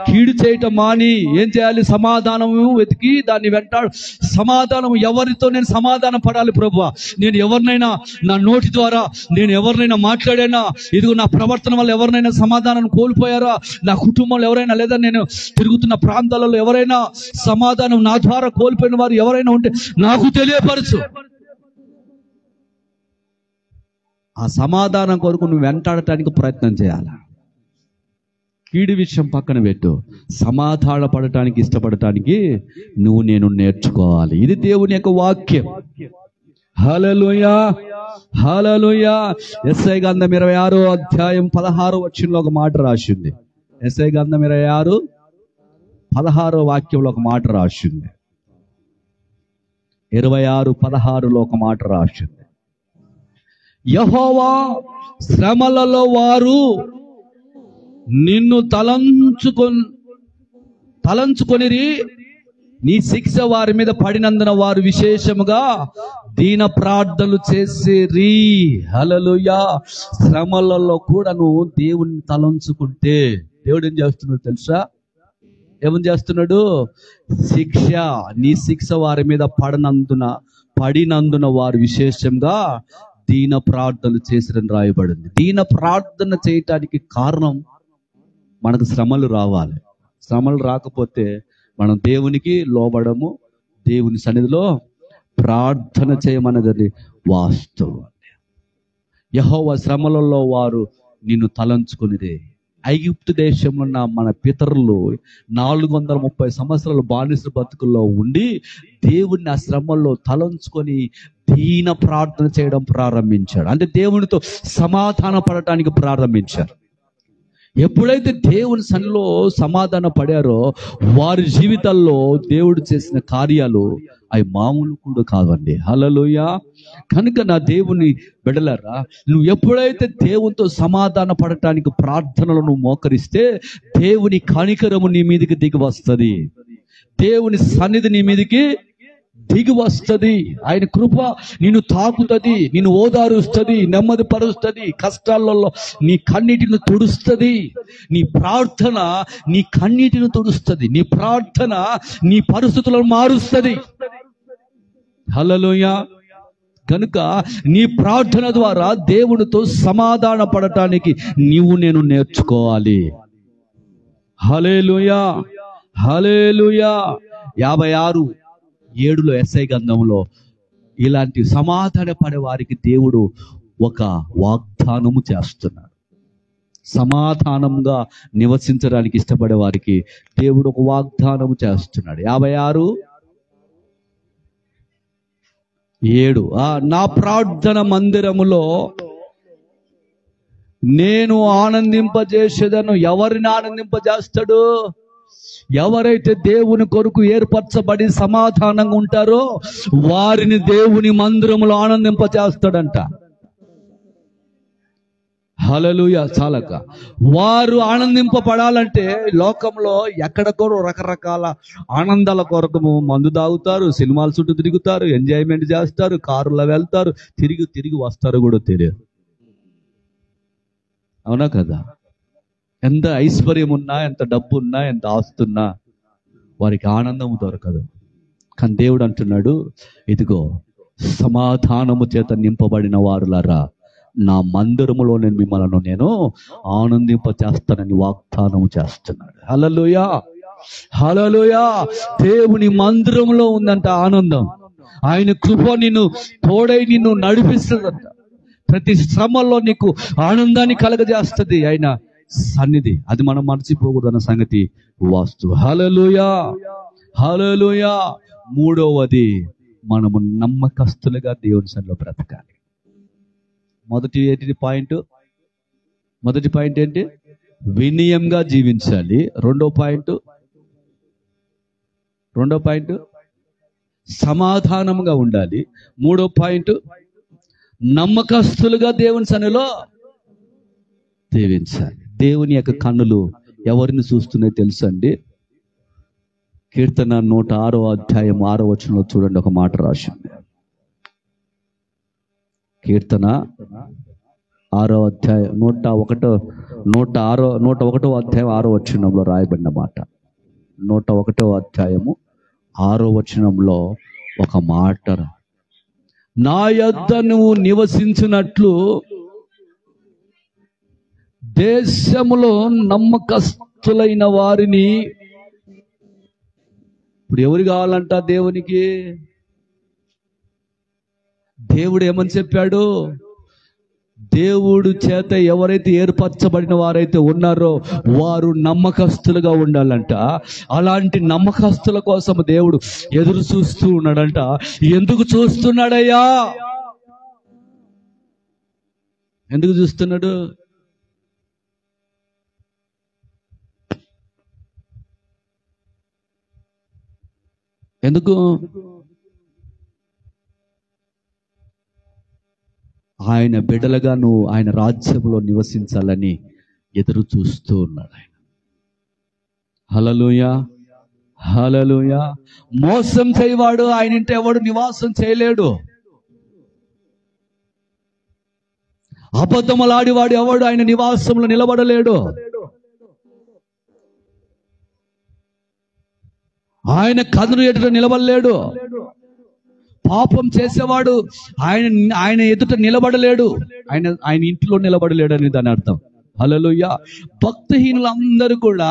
కీడు చేయటం మాని ఏం చేయాలి? సమాధానము వెతికి దాన్ని వెంటాడు. సమాధానం ఎవరితో నేను సమాధానం పడాలి ప్రభువా? నేను ఎవరినైనా నా నోటి ద్వారా నేను ఎవరినైనా మాట్లాడానా? ఇదిగో నా ప్రవర్తన వల్ల ఎవరినైనా సమాధానం కోల్పోయారా? నా కుటుంబంలో ఎవరైనా, లేదా నేను తిరుగుతున్న ప్రాంతాలలో ఎవరైనా సమాధానం నా ద్వారా కోల్పోయిన వారు ఎవరైనా ఉంటే నాకు తెలియపరచు. ఆ సమాధానం కొరకు నువ్వు వెంటాడటానికి ప్రయత్నం చేయాలి. కీడు విషయం పక్కన పెట్టు, సమాధాన పడటానికి ఇష్టపడటానికి నేను నేర్చుకోవాలి. ఇది దేవుని యొక్క వాక్యం. హల్లెలూయా. హల్లెలూయా. యెషయా గ్రంథం 26వ అధ్యాయం 16వ వచనంలో ఒక మాట రాసింది. యెషయా గ్రంథం 26:16వ వాక్యంలో ఒక మాట రాసింది. 26:16లో ఒక మాట రాసింది. యెహోవా శ్రమలలో వారు నిన్ను తలంచుకొనిరి, నీ శిక్ష వారి మీద పడినందున వారు విశేషముగా దీన ప్రార్థనలు చేసిరి. హల్లెలూయా. శ్రమలలో కూడా నువ్వు దేవుని తలంచుకుంటే దేవుడు ఏం చేస్తున్నాడు తెలుసా? ఏమని చేస్తున్నాడు? నీ శిక్ష వారి మీద పడినందున వారు విశేషంగా దీన ప్రార్థనలు చేసిరని రాయబడింది. దీన ప్రార్థన చేయటానికి కారణం మనకు శ్రమలు రావాలి. శ్రమలు రాకపోతే మనం దేవునికి లోబడము, దేవుని సన్నిధిలో ప్రార్థన చేయమన్నది వాస్తవం. యెహోవా శ్రమలలో వారు నిన్ను తలంచుకునిదే. ఐగుప్తు దేశంలో ఉన్న మన పితరులు 430 సంవత్సరాలు బానిస బతుకుల్లో ఉండి దేవుణ్ణి ఆ శ్రమల్లో తలంచుకొని దీన ప్రార్థన చేయడం ప్రారంభించాడు. అంటే దేవునితో సమాధాన పడటానికి ప్రారంభించారు. ఎప్పుడైతే దేవుని సన్నిధిలో సమాధాన పడారో వారి జీవితాల్లో దేవుడు చేసిన కార్యాలు అవి మామూలు కూడా కావండి. హల్లెలూయా. కనుక నా దేవుని బిడ్డలారా, నువ్వు ఎప్పుడైతే దేవునితో సమాధాన పడటానికి ప్రార్థనలు నువ్వు మోకరిస్తే దేవుని కనికరము నీ మీదకి దిగి వస్తుంది. దేవుని సన్నిధి నీ మీదకి దిగి వస్తుంది. ఆయన కృప నిన్ను తాకుతుంది, నిన్ను ఓదారుస్తుంది, నెమ్మది పరుస్తుంది. కష్టాలలో నీ కన్నీటిని తుడుస్తుంది. నీ ప్రార్థన నీ కన్నీటిని తుడుస్తుంది. నీ ప్రార్థన నీ పరిస్థితులను మారుస్తుంది. హల్లెలూయా. కనుక నీ ప్రార్థన ద్వారా దేవునితో సమాధాన పడటానికి నేను నేర్చుకోవాలి. హల్లెలూయా, హల్లెలూయా. 56:7 ఎస్ఐ గ్రంథంలో ఇలాంటి సమాధాన పడే వారికి దేవుడు ఒక వాగ్దానము చేస్తున్నాడు. సమాధానంగా నివసించడానికి ఇష్టపడే వారికి దేవుడు ఒక వాగ్దానము చేస్తున్నాడు. 56:7 నా ప్రార్థన మందిరములో నేను ఆనందింపజేసేదను. ఎవరిని ఆనందింపజేస్తాడు? ఎవరైతే దేవుని కొరకు ఏర్పరచబడి సమాధానంగా ఉంటారో వారిని దేవుని మందిరములో ఆనందింపజేస్తాడంట. హల్లెలూయా. చాలక వారు ఆనందింపబడాలంటే లోకంలో ఎక్కడికో రకరకాల ఆనందాల కొరకు మందు తాగుతారు, సినిమాల చుట్టూ తిరుగుతారు, ఎంజాయ్మెంట్ చేస్తారు, కారులో వెళ్తారు, తిరిగి వస్తారు కూడా తెలియదు. అవునా కదా? ఎంత ఐశ్వర్యం ఉన్నా, ఎంత డబ్బు ఉన్నా, ఎంత ఆస్తున్నా వారికి ఆనందం దొరకదు. కానీ దేవుడు అంటున్నాడు, ఇదిగో సమాధానము చేత నింపబడిన వారులారా నా మందిరములో మిమ్మల్ని నేను ఆనందింపచేస్తానని వాగ్దానము చేస్తున్నాడు. హల్లెలూయా, హల్లెలూయా. దేవుని మందిరంలో ఉందంట ఆనందం. ఆయన కృప నిన్ను తోడై నిన్ను నడిపిస్తుందంట. ప్రతి శ్రమల్లో నీకు ఆనందాన్ని కలగజేస్తుంది ఆయన సన్నిధి. అది మనం మర్చిపోకూడదన్న సంగతి వాస్తవం. హల్లెలూయా, హల్లెలూయా. మూడవది, మనము నమ్మకస్తులుగా దేవుని సన్నిధిలో బ్రతకాలి. మొదటి పాయింట్ ఏంటి? వినయంగా జీవించాలి. రెండో పాయింట్ సమాధానంగా ఉండాలి. మూడో పాయింట్ నమ్మకస్తులుగా దేవుని సన్నిధిలో జీవించాలి. దేవుని యొక్క కన్నులు ఎవరిని చూస్తున్నాయో తెలుసండి. కీర్తన 106:6 చూడండి, ఒక మాట రాసింది. కీర్తన 101:6 రాయబడిన మాట. 101:6 ఒక మాట, నా యొద్ద నువ్వు నివసించినట్లు దేశములో నమ్మకస్తులైన వారిని. ఇప్పుడు ఎవరు కావాలంట దేవునికి? దేవుడు ఏమని చెప్పాడు? దేవుడు చేత ఎవరైతే ఏర్పరచబడిన వారైతే ఉన్నారో వారు నమ్మకస్తులుగా ఉండాలంట. అలాంటి నమ్మకస్తుల కోసం దేవుడు ఎదురు చూస్తూ ఉన్నాడంట. ఎందుకు చూస్తున్నాడయ్యా? ఎందుకు చూస్తున్నాడు? ఎందుకు? ఆయన బిడ్డలుగా నువ్వు ఆయన రాజ్యంలో నివసించాలని ఎదురు చూస్తూ ఉన్నాడు ఆయన. హల్లెలూయా, హల్లెలూయా. మోసం చేయవాడు ఆయన ఇంట ఎవడు నివాసం చేయలేడు. అబద్ధములాడివాడు ఎవడు ఆయన నివాసంలో నిలబడలేడు. ఆయన కన్నుల ఎదుట నిలబడలేడు. పాపం చేసేవాడు ఆయన ఎదుట నిలబడలేడు. ఆయన ఇంటిలో నిలబడలేడు అని దాని అర్థం. హల్లెలూయా. భక్తిహీనులందరూ కూడా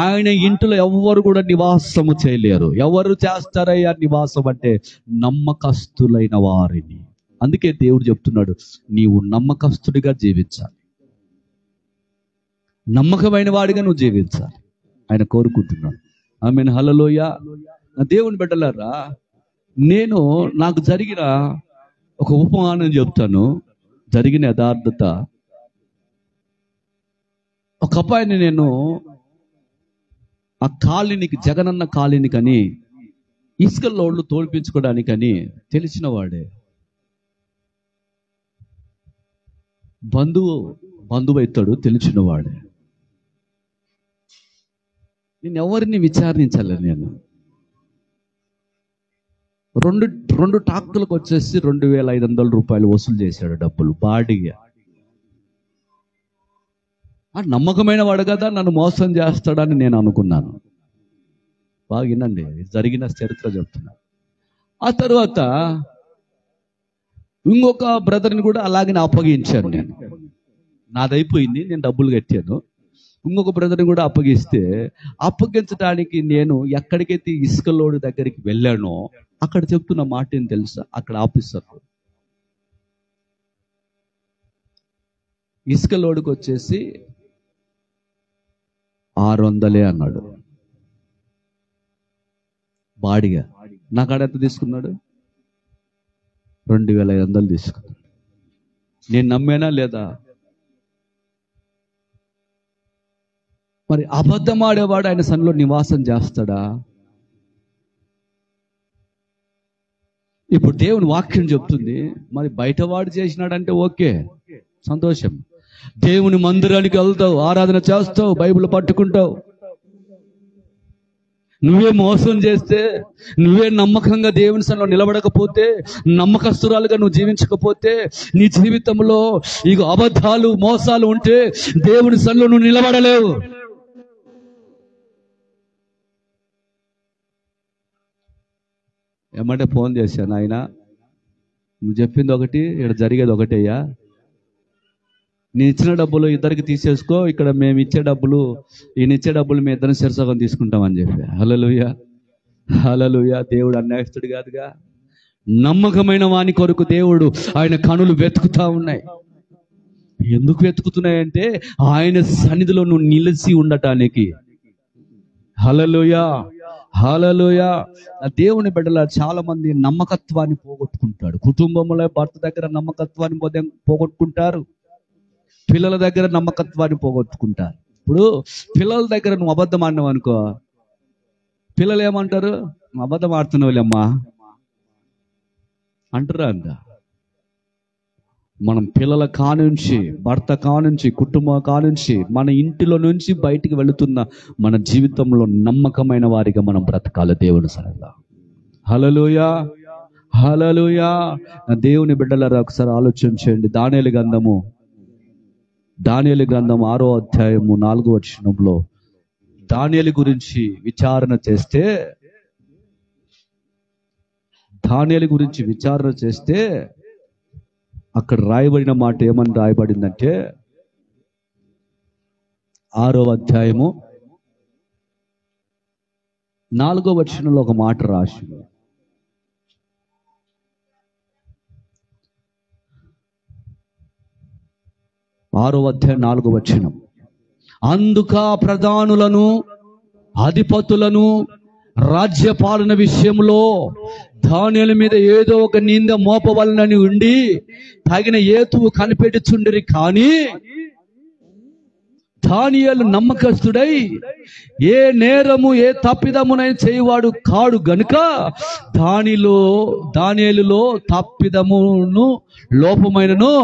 ఆయన ఇంటిలో ఎవరు కూడా నివాసము చేయలేరు. ఎవరు చేస్తారయ్యా నివాసం అంటే? నమ్మకస్తులైన వారిని. అందుకే దేవుడు చెప్తున్నాడు, నీవు నమ్మకస్తుడిగా జీవించాలి, నమ్మకమైన వాడిగా నువ్వు జీవించాలి ఆయన కోరుకుంటున్నాడు. ఆమేన్, హల్లెలూయా. నా దేవుని బిడ్డలారా, నాకు జరిగిన ఒక ఉపమానం చెప్తాను, జరిగిన యథార్థత. ఒక అబ్బాయిని నేను ఆ కాలనీకి, జగనన్న కాలనీకి అని ఇసుక లోడ్లు తోల్పించుకోవడానికని తెలిసిన వాడే, బంధువు అవుతాడు, తెలిసిన వాడే. నేను ఎవరిని విచారించాలి, నేను రెండు ట్రాక్టర్లకు వచ్చేసి 2,500 రూపాయలు వసూలు చేశాడు డబ్బులు బాడీగా. నమ్మకమైన వాడు కదా, నన్ను మోసం చేస్తాడని నేను అనుకున్నాను. బాగా వినండి, జరిగిన చరిత్ర చెప్తున్నా. ఆ తర్వాత ఇంకొక బ్రదర్ని కూడా అలాగే అప్పగించాను. నేను నాదైపోయింది, నేను డబ్బులు కట్టాను. ఇంకొక బ్రదర్ని కూడా అప్పగించడానికి నేను ఎక్కడికైతే ఇసుక లోడు దగ్గరికి వెళ్ళానో అక్కడ చెప్తున్న మాట ఏం తెలుసా? అక్కడ ఆఫీసర్ ఇసుక లోడుకు వచ్చేసి 600 అన్నాడు బాడిగా. నా కాడ ఎంత తీసుకున్నాడు? 2,500 తీసుకున్నాడు. నేను నమ్మేనా లేదా? మరి అబద్ధం ఆడేవాడు ఆయన సన్నిలో నివాసం చేస్తాడా? ఇప్పుడు దేవుని వాక్యం చెప్తుంది, మరి బయటవాడు చేసినాడంటే ఓకే, సంతోషం. దేవుని మందిరానికి వెళ్తావు, ఆరాధన చేస్తావు, బైబిల్ పట్టుకుంటావు. నువ్వే మోసం చేస్తే, నువ్వే నమ్మకంగా దేవుని సన్నిలో నిలబడకపోతే, నమ్మకస్తురాలుగా నువ్వు జీవించకపోతే, నీ జీవితంలో ఇక అబద్ధాలు, మోసాలు ఉంటే దేవుని సన్నిలో నువ్వు నిలబడలేవు. ఏమంటే ఫోన్ చేశాను, ఆయన నువ్వు చెప్పింది ఒకటి, ఇక్కడ జరిగేది ఒకటేయ్యా. నేను ఇచ్చిన డబ్బులు ఇద్దరికి తీసేసుకో, ఇక్కడ మేము ఇచ్చే డబ్బులు, ఈయన ఇచ్చే డబ్బులు మేము ఇద్దరం శిరసగం తీసుకుంటామని చెప్పి. హల్లెలూయా, హల్లెలూయా. దేవుడు అన్యాయస్తుడు కాదుగా. నమ్మకమైన వాని కొరకు దేవుడు ఆయన కనులు వెతుకుతా ఉన్నాయి. ఎందుకు వెతుకుతున్నాయంటే ఆయన సన్నిధిలో నువ్వు నిలిచి ఉండటానికి. హల్లెలూయా, హల్లెలూయా. దేవుని బిడ్డల చాలా మంది నమ్మకత్వాన్ని పోగొట్టుకుంటాడు. కుటుంబంలో భర్త దగ్గర నమ్మకత్వాన్ని పోగొట్టుకుంటారు, పిల్లల దగ్గర నమ్మకత్వాన్ని పోగొట్టుకుంటారు. ఇప్పుడు పిల్లల దగ్గర నువ్వు అబద్ధం ఆడినావు అనుకో, పిల్లలు ఏమంటారు? నువ్వు అబద్ధం ఆడుతున్నావులేమ్మా అంటారా? మనం పిల్లల కానుంచి, భర్త కానుంచి, కుటుంబం కానుంచి, మన ఇంటిలో నుంచి బయటికి వెళుతున్న మన జీవితంలో నమ్మకమైన వారిగా మనం బ్రతకాలి దేవుని సన్నిధిలో. హల్లెలూయా, హల్లెలూయా. దేవుని బిడ్డలారా ఒకసారి ఆలోచించండి. దానియేలు గ్రంథం 6వ అధ్యాయము 4వ వచనంలో దానియేలు గురించి విచారణ చేస్తే అక్కడ రాయబడిన మాట ఏమని రాయబడిందంటే, 6వ అధ్యాయము 4వ వచనంలో ఒక మాట రాసి, 6వ అధ్యాయం 4వ వచనం, అందుక ప్రధానులను, అధిపతులను, రాజ్యపాలన విషయంలో దానియేలు మీద ఏదో ఒక నింద మోపవలనని ఉండి తగిన ఏతువు కనిపెట్టుచుండిరి. కానీ దానియేలు నమ్మకస్తుడై ఏ నేరము, ఏ తప్పిదమునైనా చేయవాడు కాడు గనుక దానియేలులో తప్పిదమును లోపమైనను.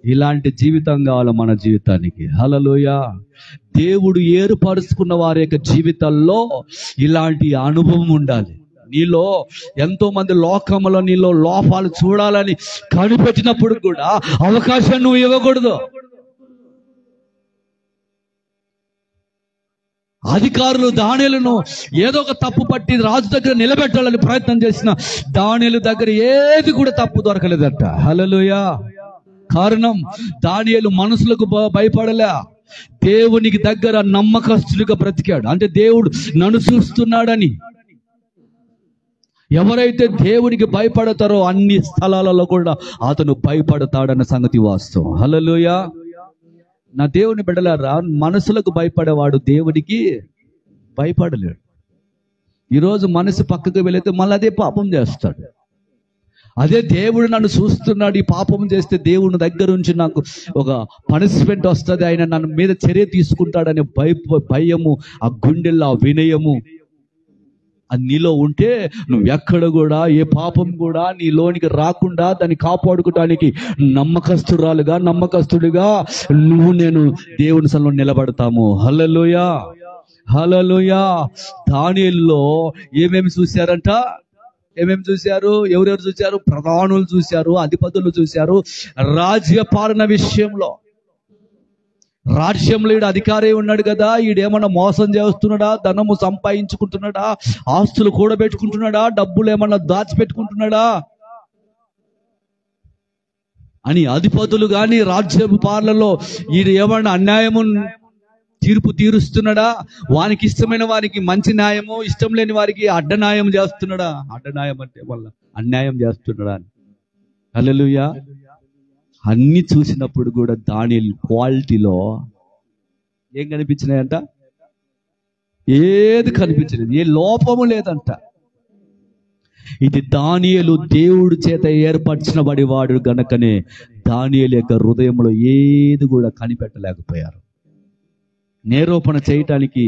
ఇలాంటి జీవితం కావాలి మన జీవితానికి. హల్లెలూయా. దేవుడు ఏర్పరుచుకున్న వారి యొక్క జీవితాల్లో ఇలాంటి అనుభవం ఉండాలి. నీలో ఎంతో మంది లోకంలో నీలో లోపాలు చూడాలని కనిపెట్టినప్పుడు కూడా అవకాశం నువ్వు ఇవ్వకూడదు. అధికారులు దానియేలును ఏదో ఒక తప్పు పట్టి రాజు దగ్గర నిలబెట్టాలని ప్రయత్నం చేసిన దానియేలు దగ్గర ఏది కూడా తప్పు దొరకలేదట. హల్లెలూయా. కారణం, దానియేలు మనుషులకు భయపడలే, దేవునికి దగ్గర నమ్మకస్తులుగా బ్రతికాడు. అంటే దేవుడు నన్ను చూస్తున్నాడని. ఎవరైతే దేవునికి భయపడతారో అన్ని స్థలాలలో కూడా అతను భయపడతాడన్న సంగతి వాస్తవం. హల్లెలూయా. నా దేవుని బిడ్డలారా, మనసులకు భయపడేవాడు దేవునికి భయపడలేడు. ఈరోజు మనసు పక్కకు వెళితే మళ్ళీ అదే పాపం చేస్తాడు. అదే దేవుడు నన్ను చూస్తున్నాడు, ఈ పాపం చేస్తే దేవుని దగ్గర నుంచి నాకు ఒక పనిష్మెంట్ వస్తుంది, ఆయన నన్ను మీద చర్య తీసుకుంటాడనే భయము, ఆ గుండెల్లో ఆ వినయము అది నీలో ఉంటే నువ్వు ఎక్కడ కూడా ఏ పాపం కూడా నీలోనికి రాకుండా దాన్ని కాపాడుకోవడానికి నమ్మకస్తుడిగా నువ్వు నేను దేవుని సన్నిధిలో నిలబడతాము. హల్లెలూయా, హల్లెలూయా. దానియేలులో ఏమేమి చూశారంట? ఏమేమి చూశారు? ఎవరెవరు చూశారు? ప్రధానులు చూశారు, అధిపతులు చూశారు. రాజ్య పాలన విషయంలో రాజ్యంలో ఈడు అధికారి ఉన్నాడు కదా, ఈడేమన్నా మోసం చేస్తున్నాడా, ధనము సంపాదించుకుంటున్నాడా, ఆస్తులు కూడబెట్టుకుంటున్నాడా, డబ్బులు ఏమన్నా దాచిపెట్టుకుంటున్నాడా అని అధిపతులు కానీ రాజ్యపు పాలనలో ఈడు ఏమన్నా అన్యాయము తీర్పు తీరుస్తున్నాడా, వానికి ఇష్టమైన వారికి మంచి న్యాయము, ఇష్టం లేని వారికి అడ్డన్యాయం చేస్తున్నాడా? అడ్డన్యాయం అంటే వల్ల అన్యాయం చేస్తున్నాడా అని. హల్లెలూయా. అన్ని చూసినప్పుడు కూడా దానియేలు క్వాలిటీలో ఏం కనిపించినాయంట? ఏది కనిపించలేదు, ఏ లోపము లేదంట. ఇది దానియేలు దేవుడి చేత ఏర్పరచిన వాడు గనకనే దానియేలు యొక్క హృదయంలో ఏది కూడా కనిపెట్టలేకపోయారు. నిరూపణ చేయటానికి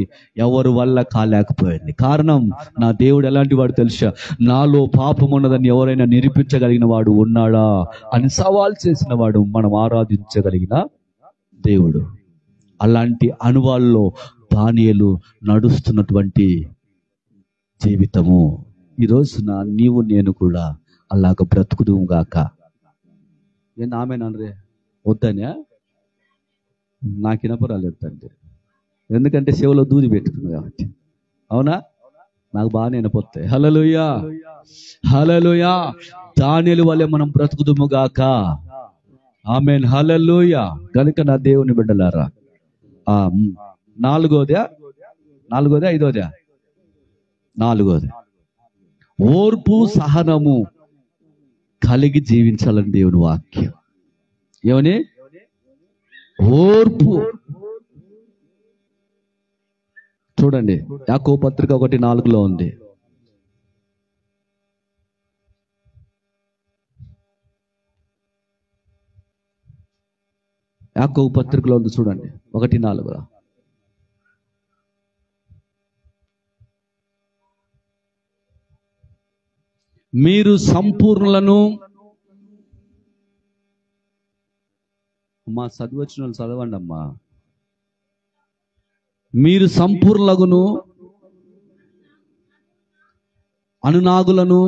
ఎవరి వల్ల కాలేకపోయింది. కారణం, నా దేవుడు ఎలాంటి వాడు తెలుసా? నాలో పాపం ఉన్నదని ఎవరైనా నిరూపించగలిగిన వాడు ఉన్నాడా అని సవాల్ చేసిన వాడు మనం ఆరాధించగలిగిన దేవుడు. అలాంటి అనువాల్లో దానియేలు నడుస్తున్నటువంటి జీవితము ఈ రోజున నీవు నేను కూడా అలాగ బ్రతుకుదుము గాక. నేను ఆమెనరే వద్దనే నాకు వినపరాలేదు తండ్రి, ఎందుకంటే చెవిలో దూది పెట్టుకుంది కాబట్టి. అవునా? నాకు బాగానే వినపోతాయి. హల్లెలూయా, హల్లెలూయా. దానియేలు వలె మనం బ్రతుకుదుము గాక. ఆమేన్, హల్లెలూయా. కనుక నా దేవుని బిడ్డలారా, నాలుగోదా ఐదోదా? నాలుగోది, ఓర్పు సహనము కలిగి జీవించాలని దేవుని వాక్యం. ఏమని? ఓర్పు. చూడండి, యాకోబు పత్రిక 1:4 ఉంది. యాకోబు పత్రికలో ఉంది, చూడండి 1:4. మీరు సంపూర్ణులను, అమ్మా చదివచ్చిన వాళ్ళు చదవండి అమ్మా. మీరు సంపూర్ణులగును, అనునాగులను,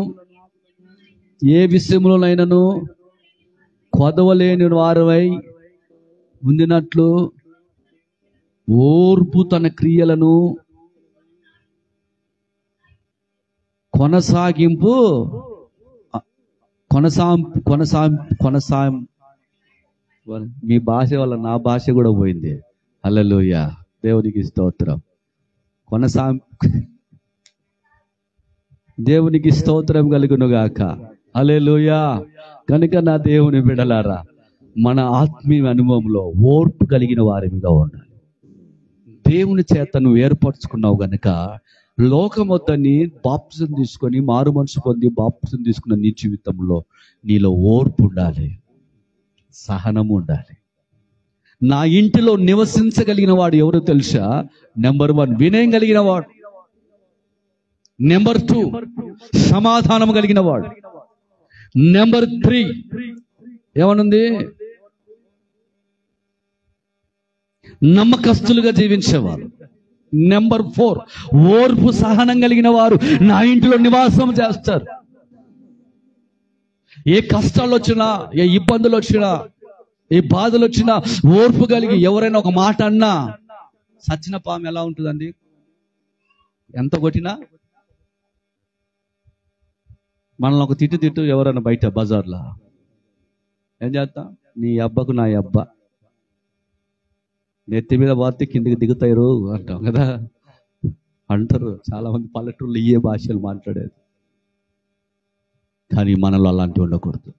ఏ విషయంలోనైనను కొదవలేని వారమై ఉండినట్లు ఓర్పు తన క్రియలను కొనసాగింపు మీ భాష వల్ల నా భాష కూడా పోయింది. హల్లెలూయా, దేవునికి స్తోత్రం. దేవునికి స్తోత్రం కలుగును గాక. హల్లెలూయా. కనుక నా దేవుని బిడ్డలారా, మన ఆత్మీయ అనుభవంలో ఓర్పు కలిగిన వారిగా ఉండాలి. దేవుని చేత నువ్వు ఏర్పరచుకున్నావు గనుక లోకమొద్దని బాప్తిసం తీసుకొని మారు మనసు పొంది బాప్తిసం తీసుకున్న నీ జీవితంలో నీలో ఓర్పు ఉండాలి, సహనము ఉండాలి. నా ఇంటిలో నివసించగలిగిన వాడు ఎవరో తెలుసా? నెంబర్ 1 వినయం కలిగిన వాడు. నెంబర్ 2 సమాధానం కలిగిన వాడు. నెంబర్ 3 ఏమనుంది? నమ్మకస్తులుగా జీవించేవారు. నెంబర్ 4 ఓర్పు సహనం కలిగిన వారు నా ఇంటిలో నివాసం చేస్తారు. ఏ కష్టాలు వచ్చినా, ఏ ఇబ్బందులు వచ్చినా, ఏ బాధలు వచ్చినా ఓర్పు కలిగి ఎవరైనా ఒక మాట అన్నా, సచ్చిన పాము ఎలా ఉంటుందండి? ఎంత కొట్టినా మనల్ని ఒక తిట్టు ఎవరైనా బయట బజార్లో ఏం చేస్తాం? నీ అబ్బకు నా అబ్బ నెత్తి మీద పోతే కిందికి దిగుతారు అంటాం కదా, అంటారు చాలా మంది పల్లెటూళ్ళు ఏ భాషలు మాట్లాడేది. కానీ మనలో అలాంటివి ఉండకూడదు.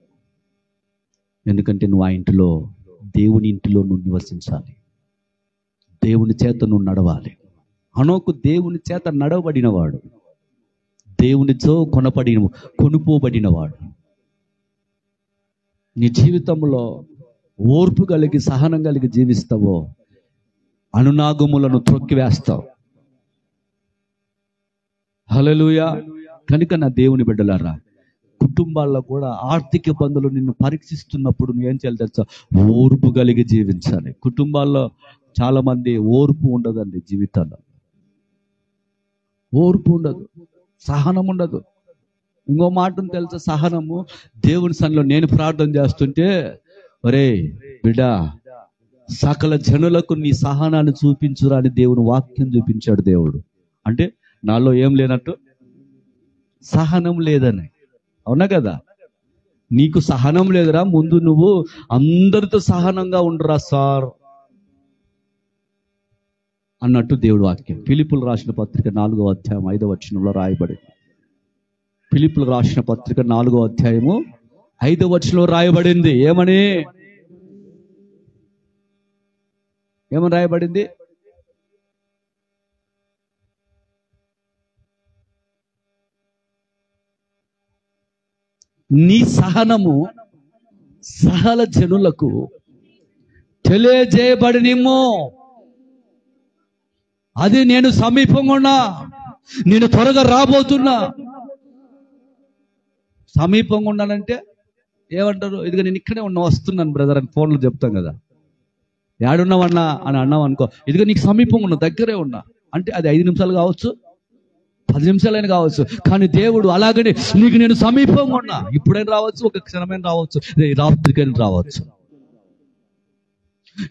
ఎందుకంటే నువ్వు ఆ ఇంటిలో, దేవుని ఇంటిలో నువ్వు నివసించాలి. దేవుని చేత నువ్వు నడవాలి. హనోకు దేవుని చేత నడవబడినవాడు, దేవునితో కొనుపోబడినవాడు. నీ జీవితంలో ఓర్పు కలిగి, సహనం కలిగి జీవిస్తావో అనునాగములను త్రొక్కివేస్తావు. హల్లెలూయా. కనుక నా దేవుని బిడ్డలారా, కుటుంబాల్లో కూడా ఆర్థిక ఇబ్బందులు నిన్ను పరీక్షిస్తున్నప్పుడు నువ్వేం చేయాలి తెలుసా? ఓర్పు కలిగి జీవించాలి. కుటుంబాల్లో చాలా మంది ఓర్పు ఉండదండి. జీవితాల్లో ఓర్పు ఉండదు, సహనం ఉండదు. ఇంకో మాట తెలుసా? సహనము. దేవుని సన్నిధిలో నేను ప్రార్థన చేస్తుంటే, ఒరే బిడ్డ, సకల జనులకు నీ సహనాన్ని చూపించురా అని దేవుని వాక్యం చూపించాడు దేవుడు. అంటే నాలో ఏం లేనట్టు? సహనం లేదని. అవునా కదా? నీకు సహనం లేదురా, ముందు నువ్వు అందరితో సహనంగా ఉండరా సార్ అన్నట్టు దేవుడు వాక్యం. ఫిలిప్పులు రాసిన పత్రిక 4వ అధ్యాయం 5వ వచనంలో రాయబడింది. ఫిలిప్పులు రాసిన పత్రిక 4వ అధ్యాయము 5వ వచనంలో రాయబడింది. ఏమని రాయబడింది? నీ సహనము సకల జనులకు తెలియజేయబడినిమ్ము. అది నేను సమీపంగా ఉన్నా, నేను త్వరగా రాబోతున్నా. సమీపంగా ఉన్నానంటే ఏమంటారు? ఇదిగో నేను ఇక్కడే వస్తున్నాను బ్రదర్ అని ఫోన్లో చెప్తాం కదా. ఏడున్నావన్నా అని అన్నావు అనుకో, ఇదిగో నీకు సమీపంగా ఉన్నా, దగ్గరే ఉన్నా అంటే అది 5 నిమిషాలు కావచ్చు, 10 నిమిషాలైనా కావచ్చు. కానీ దేవుడు అలాగనే నీకు నేను సమీపంగా ఉన్నా. ఇప్పుడైనా రావచ్చు, ఒక క్షణమైనా రావచ్చు, రాత్రికైనా రావచ్చు.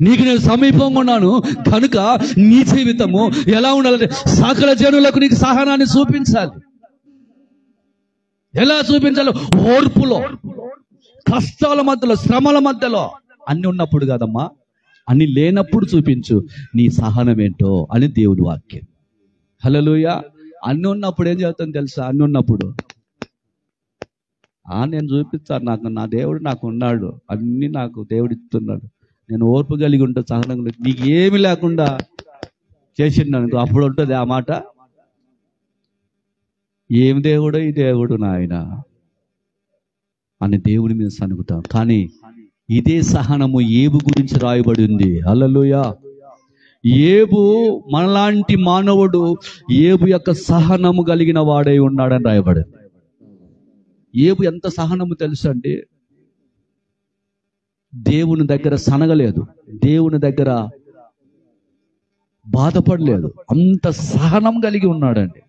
నీకు నేను సమీపంగా ఉన్నాను కనుక నీ జీవితము ఎలా ఉండాలంటే సకల జనులకు నీకు సహనాన్ని చూపించాలి. ఎలా చూపించాలి? ఓర్పులో, కష్టాల మధ్యలో, శ్రమల మధ్యలో. అన్ని ఉన్నప్పుడు కాదమ్మా, అన్ని లేనప్పుడు చూపించు నీ సహనం ఏంటో అని దేవుడి వాక్యం. హల్లెలూయా. అన్ని ఉన్నప్పుడు ఏం చేస్తాను తెలుసా? అన్ని ఉన్నప్పుడు నేను చూపిస్తాను, నాకు నా దేవుడు నాకు ఉన్నాడు, అన్ని నాకు దేవుడు ఇస్తున్నాడు, నేను ఓర్పు కలిగి ఉంటా, సహనం కలిగి. నీకు ఏమి లేకుండా చేసిండు అప్పుడు ఉంటుంది ఆ మాట. ఏం దేవుడో ఈ దేవుడు నాయన అని దేవుడి మీద సనుగుతాం. కానీ ఇదే సహనము ఏబు గురించి రాయబడి ఉంది. హల్లెలూయా. ఏబు మనలాంటి మానవుడు, ఏబు యొక్క సహనము కలిగిన వాడై ఉన్నాడని రాయబడింది. ఏబు ఎంత సహనము తెలుసు అండి? దేవుని దగ్గర సనగలేదు, దేవుని దగ్గర బాధపడలేదు, అంత సహనం కలిగి ఉన్నాడండి.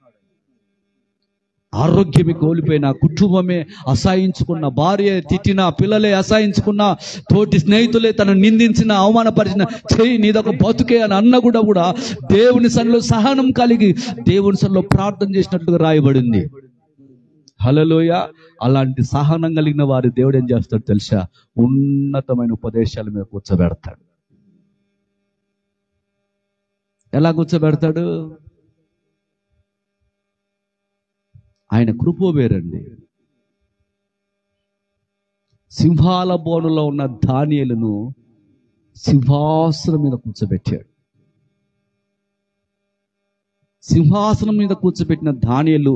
ఆరోగ్యమే కోల్పోయిన, కుటుంబమే అసహించుకున్న, భార్య తిట్టిన, పిల్లలే అసహించుకున్న, తోటి స్నేహితులే తను నిందించిన, అవమానపరిచిన, చెయ్యి నీదొక బతుకే అని అన్న కూడా దేవుని సన్నిధిలో సహనం కలిగి దేవుని సన్నిధిలో ప్రార్థన చేసినట్లుగా రాయబడింది. హల్లెలూయా. అలాంటి సహనం కలిగిన వారి దేవుడు ఏం చేస్తాడు తెలుసా? ఉన్నతమైన ఉపదేశాల మీద కూర్చోబెడతాడు. ఎలా కూర్చోబెడతాడు? ఆయన కృప వేరండి. సింహాల బోనులో ఉన్న దానియేలును సింహాసనం మీద కూర్చోబెట్టాడు. సింహాసనం మీద కూర్చోబెట్టిన దానియేలు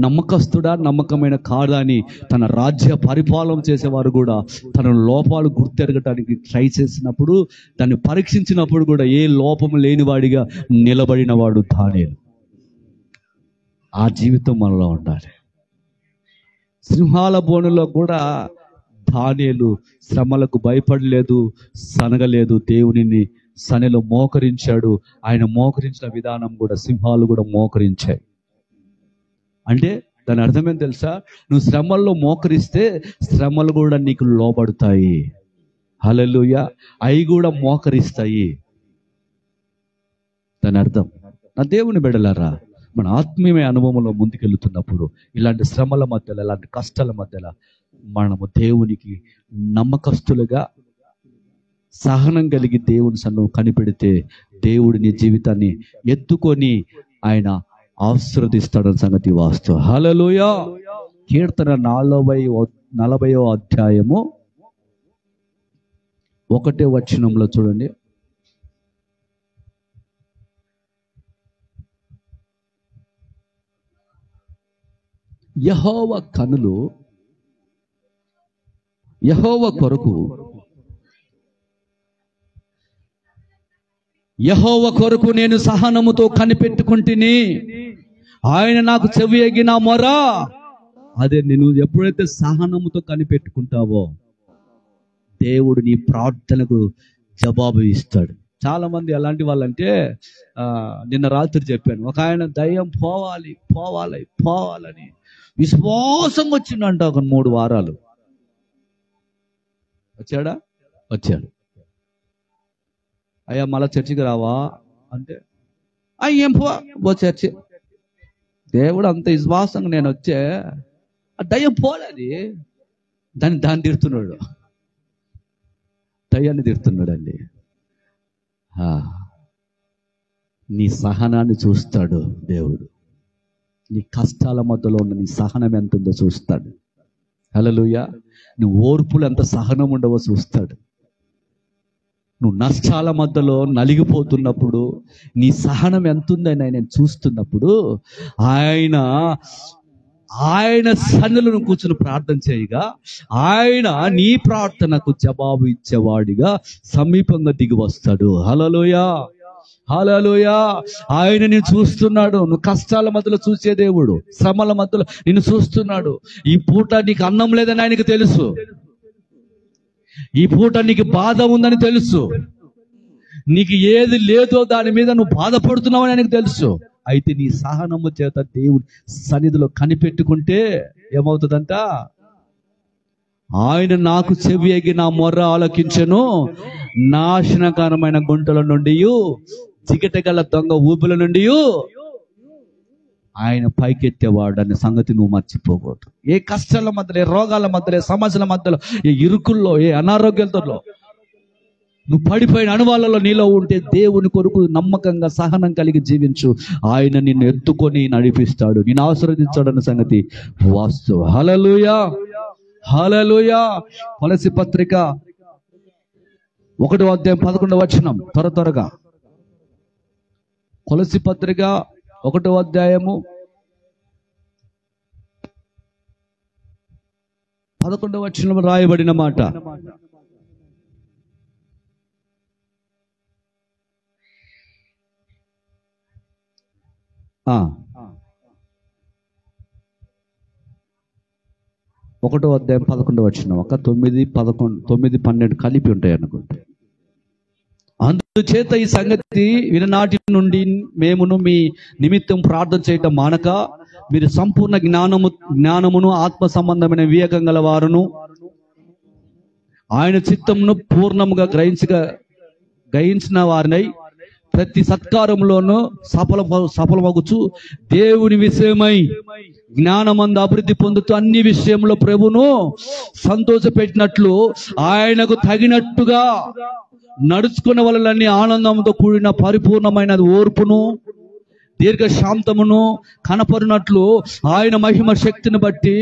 నమ్మకస్తుడా, నమ్మకమైన కాదా అని తన రాజ్య పరిపాలన చేసేవారు కూడా తన లోపాలు గుర్తెరగటానికి ట్రై చేసినప్పుడు, దాన్ని పరీక్షించినప్పుడు కూడా ఏ లోపము లేనివాడిగా నిలబడిన వాడు దానియేలు. ఆ జీవితం మనలో ఉండాలి. సింహాల బోనులో కూడా దానియేలు శ్రమలకు భయపడలేదు, సనగలేదు, దేవునిని సనిలో మోకరించాడు. ఆయన మోకరించిన విధానం కూడా సింహాలు కూడా మోకరించాయి. అంటే దాని అర్థమేం తెలుసా? నువ్వు శ్రమల్లో మోకరిస్తే శ్రమలు కూడా నీకు లోబడతాయి. హల్లెలూయా. అవి కూడా మోకరిస్తాయి. దాని అర్థం నా దేవుని బిడ్డలారా, మన ఆత్మీయ అనుభవంలో ముందుకెళ్తున్నప్పుడు ఇలాంటి శ్రమల మధ్యలో, ఇలాంటి కష్టాల మధ్యలో మనము దేవునికి నమ్మకస్తులుగా, సహనం కలిగి దేవుని సన్నిధిలో కనిపెడితే దేవుడి నీ జీవితాన్ని ఎత్తుకొని ఆయన ఆశీర్వదిస్తాడన్న సంగతి వాస్తవం. హల్లెలూయా. కీర్తన 40వ అధ్యాయము 1వ వచనంలో చూడండి. యెహోవా కనులు యెహోవా కొరకు నేను సహనముతో కనిపెట్టుకుంటుని, ఆయన నాకు చెవి ఎగిన మొర. అదే నేను ఎప్పుడైతే సహనముతో కనిపెట్టుకుంటావో దేవుడు నీ ప్రార్థనకు జవాబు ఇస్తాడు. చాలా మంది ఎలాంటి వాళ్ళంటే నిన్న రాత్రి చెప్పాను, ఒక ఆయన దయ్యం పోవాలని విశ్వాసం వచ్చిందంట. ఒక 3 వారాలు వచ్చాడు. అయ్యా మళ్ళా చర్చికి రావా అంటే, ఏం పో చర్చి. దేవుడు అంత విశ్వాసంగా నేను వచ్చే ఆ దయ్యం పోలేదు. దాన్ని తిడుతున్నాడు, దయ్యాన్ని తిడుతున్నాడండి. నీ సహనాన్ని చూస్తాడు దేవుడు. నీ కష్టాల మధ్యలో ఉన్న నీ సహనం ఎంత ఉందో చూస్తాడు. హల్లెలూయా. నువ్వు ఓర్పులు ఎంత సహనం ఉండవో చూస్తాడు. నువ్వు నష్టాల మధ్యలో నలిగిపోతున్నప్పుడు నీ సహనం ఎంత ఉందని ఆయన చూస్తున్నప్పుడు ఆయన సన్నిధిలో కూర్చుని ప్రార్థన చేయగా ఆయన నీ ప్రార్థనకు జవాబు ఇచ్చేవాడిగా సమీపంగా దిగి వస్తాడు. హల్లెలూయా, హల్లెలూయా. ఆయన నిన్ను చూస్తున్నాడు. నువ్వు కష్టాల మధ్యలో చూసే దేవుడు, శ్రమల మధ్యలో నిన్ను చూస్తున్నాడు. ఈ పూట నీకు అన్నం లేదని ఆయనకు తెలుసు. ఈ పూట నీకు బాధ ఉందని తెలుసు. నీకు ఏది లేదో దాని మీద నువ్వు బాధపడుతున్నావు అని ఆయనకు తెలుసు. అయితే నీ సహనము చేత దేవుడి సన్నిధిలో కనిపెట్టుకుంటే ఏమవుతుందంట, ఆయన నాకు చెవి ఎగి నా మొర్ర ఆలకించెను, నాశనకరమైన గుంటల నుండి చికటగల దొంగ ఊపుల నుండి ఆయన పైకెత్తేవాడు అనే సంగతి నువ్వు మర్చిపోకూడదు. ఏ కష్టాల మధ్యలో, ఏ రోగాల మధ్యలో, ఏ సమస్యల మధ్యలో, ఏ ఇరుకుల్లో, ఏ అనారోగ్యాలతో నువ్వు పడిపోయిన అనుభవాలలో నీలో ఉంటే దేవుని కొరకు నమ్మకంగా సహనం కలిగి జీవించు. ఆయన నిన్ను ఎత్తుకొని నడిపిస్తాడు, నిన్ను ఆశీర్వదించాడన్న సంగతి వాస్తవం. హల్లెలూయా, హల్లెలూయా. కొలస్సీ పత్రిక 1వ అధ్యాయం 11వ వచనం త్వరగా. కొలస్సీ పత్రిక 1వ అధ్యాయము 11వ వచనంలో రాయబడిన మాట, ఒకటో అధ్యాయం 11వ వచనం, ఒక 9, 11, 9, 12 కలిపి ఉంటాయి అనుకుంటే. అందుచేత ఈ సంగతి విననాటి నుండి మేమును మీ నిమిత్తం ప్రార్థన చేయటం మానక, మీరు సంపూర్ణ జ్ఞానమును ఆత్మ సంబంధమైన వివేకం గల వారును ఆయన చిత్తమును పూర్ణముగా గ్రహించిన వారినై ప్రతి సత్కారంలోనూ సఫలమగుచు దేవుని విషయమై జ్ఞానమందు అభివృద్ధి పొందుతూ అన్ని విషయంలో ప్రభును సంతోషపెట్టినట్లు ఆయనకు తగినట్టుగా నడుచుకున్న వాళ్ళని ఆనందంతో కూడిన పరిపూర్ణమైన ఓర్పును దీర్ఘశాంతమును కనపరినట్లు ఆయన మహిమ శక్తిని బట్టి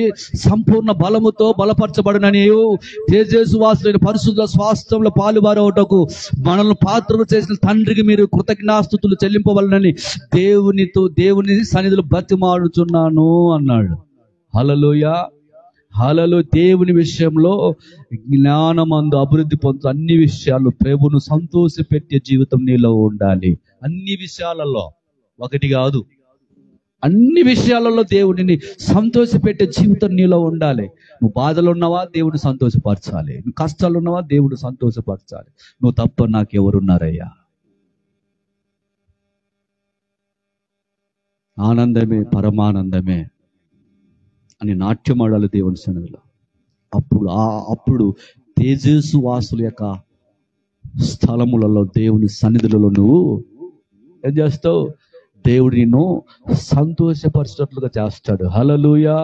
సంపూర్ణ బలముతో బలపరచబడినని తేజస్వాసులైన పరిశుద్ధ స్వాస్థ్యంలో పాలువారవుటకు మనల్ని పాత్రలు చేసిన తండ్రికి మీరు కృతజ్ఞాస్తుతులు చెల్లింపవలనని దేవుని సన్నిధిలో బ్రతిమాడుచున్నాను అన్నాడు. హల్లెలూయా, హల్లెలూయా. దేవుని విషయంలో జ్ఞానమందు అభివృద్ధి పొందుతూ అన్ని విషయాలు ప్రభువును సంతోషపెట్టే జీవితం నీలో ఉండాలి. అన్ని విషయాలలో, ఒకటి కాదు, అన్ని విషయాలలో దేవుడిని సంతోషపెట్టే జీవితం నీలో ఉండాలి. నువ్వు బాధలు ఉన్నావా, దేవుడిని సంతోషపరచాలి. నువ్వు కష్టాలు ఉన్నావా, దేవుడిని సంతోషపరచాలి. నువ్వు తప్ప నాకెవరున్నారయ్యా? ఆనందమే పరమానందమే అని నాట్యమాడాలి దేవుని సన్నిధిలో. అప్పుడు తేజస్సు వాసుల యొక్క స్థలములలో, దేవుని సన్నిధులలో నువ్వు ఏం చేస్తావు? దేవుడు నిన్ను సంతోషపరిచేటట్లుగా చేస్తాడు. హల్లెలూయా,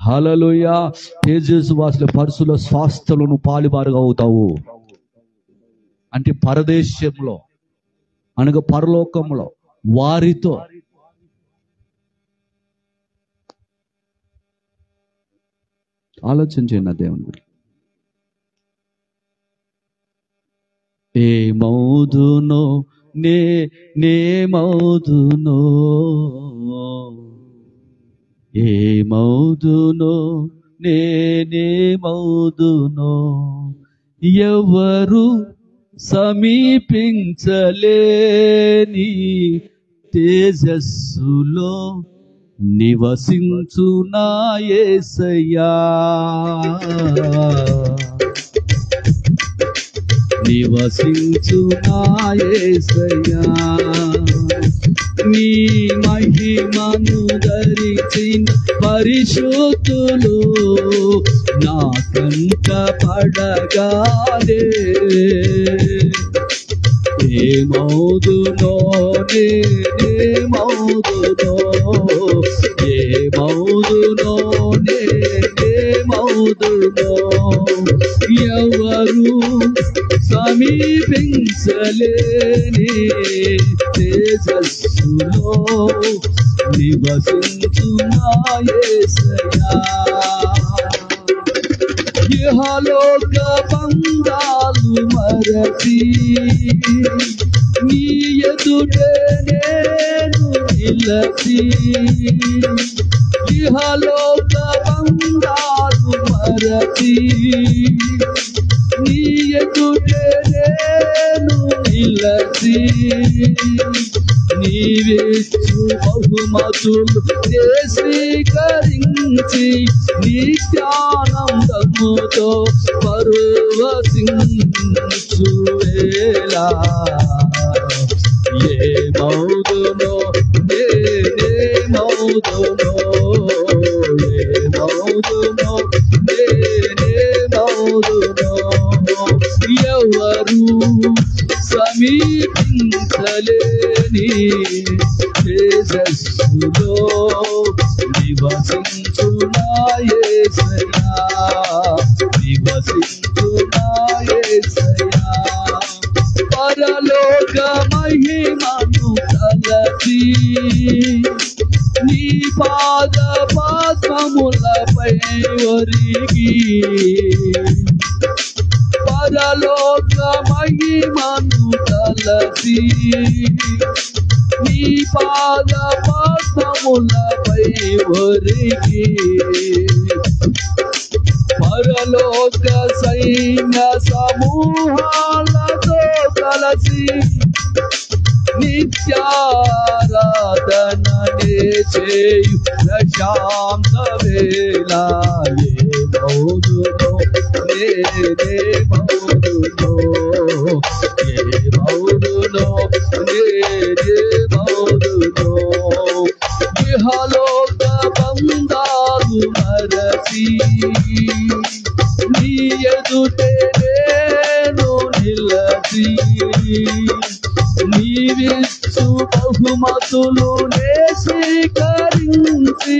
హల్లెలూయా. తేజస్సు వాసుల పరుసుల స్వాస్థ్యంలో నువ్వు పాలుబారుగా అవుతావు. అంటే పరదేశంలో అనగా పరలోకంలో వారితో ఆలోచన చేయండి దేవుని గురించి. ఏమౌదునో నేమౌదునో, ఏమౌదునో నేమౌదునో, ఎవరు సమీపించలేని తేజస్సులో నివసించు నా యేసయ్యా, నివసించు నా యేసయ్యా. నీ మహిమను ధరించిన పరిశుద్ధులు నా కంట పడగానే, ఏమౌదునో నేమౌదునో, ఏమౌదునో నేమౌదునో, ఎవరు సమీపించలేని తేజస్సులో నివసించు నా యేసయ్యా. ఇహలోక బంధాలు మరచి నీ ఎదుటే నేను నిలచి, ఇహలోక బంధాలు మరచి నీ ఎదుటే నేను నిలచి, నీవిచ్చు బహుమతులు స్వీకరించి నిత్యానందముతో పరవశించు వేళ, ఏమౌదునో నేమౌదునో, ఏమౌదునో నేమౌదునో, ఎవరు సమీపించలేని తేజస్సులో నివసించు నా యేసయ్యా, నివసించు నా యేసయ్యా. పరలోక మహిమను తలచి నీ పాద పద్మములపై ఒరిగి, పరలోక మహిమను తలచి నీ పాద పద్మములపై ఒరిగి, పరలోక సైన్య సమూహాలతో కలసి నిత్యారాధననే చేయు ప్రశాంత వేళ, ఏమౌదునో నేమౌదునో, ఏమౌదునో నేమౌదునో, ఇహలోక బంధాలు మరచి నీ ఎదుటే నేను నిలచి, నీవిచ్చు బహుమతులు స్వీకరించి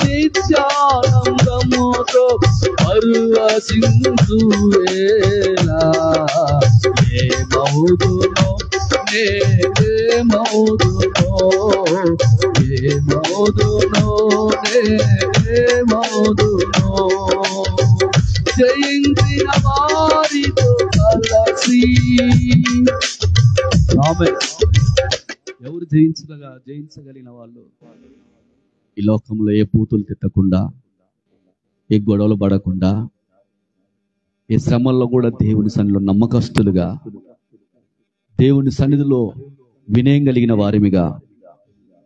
నిత్యానందముతో పరవశించు వేళ, ఏమౌదునో నేమౌదునో, ఏమౌదునో నేమౌదునో, జయించిన వారితో కలసి. ఎవరు జయించగలిగిన వాళ్ళు ఈ లోకంలో ఏ పూతులు తిట్టకుండా, ఏ గొడవలు పడకుండా, ఏ శ్రమల్లో కూడా దేవుని సన్నిధిలో నమ్మకస్తులుగా, దేవుని సన్నిధిలో వినయం కలిగిన వారిమిగా,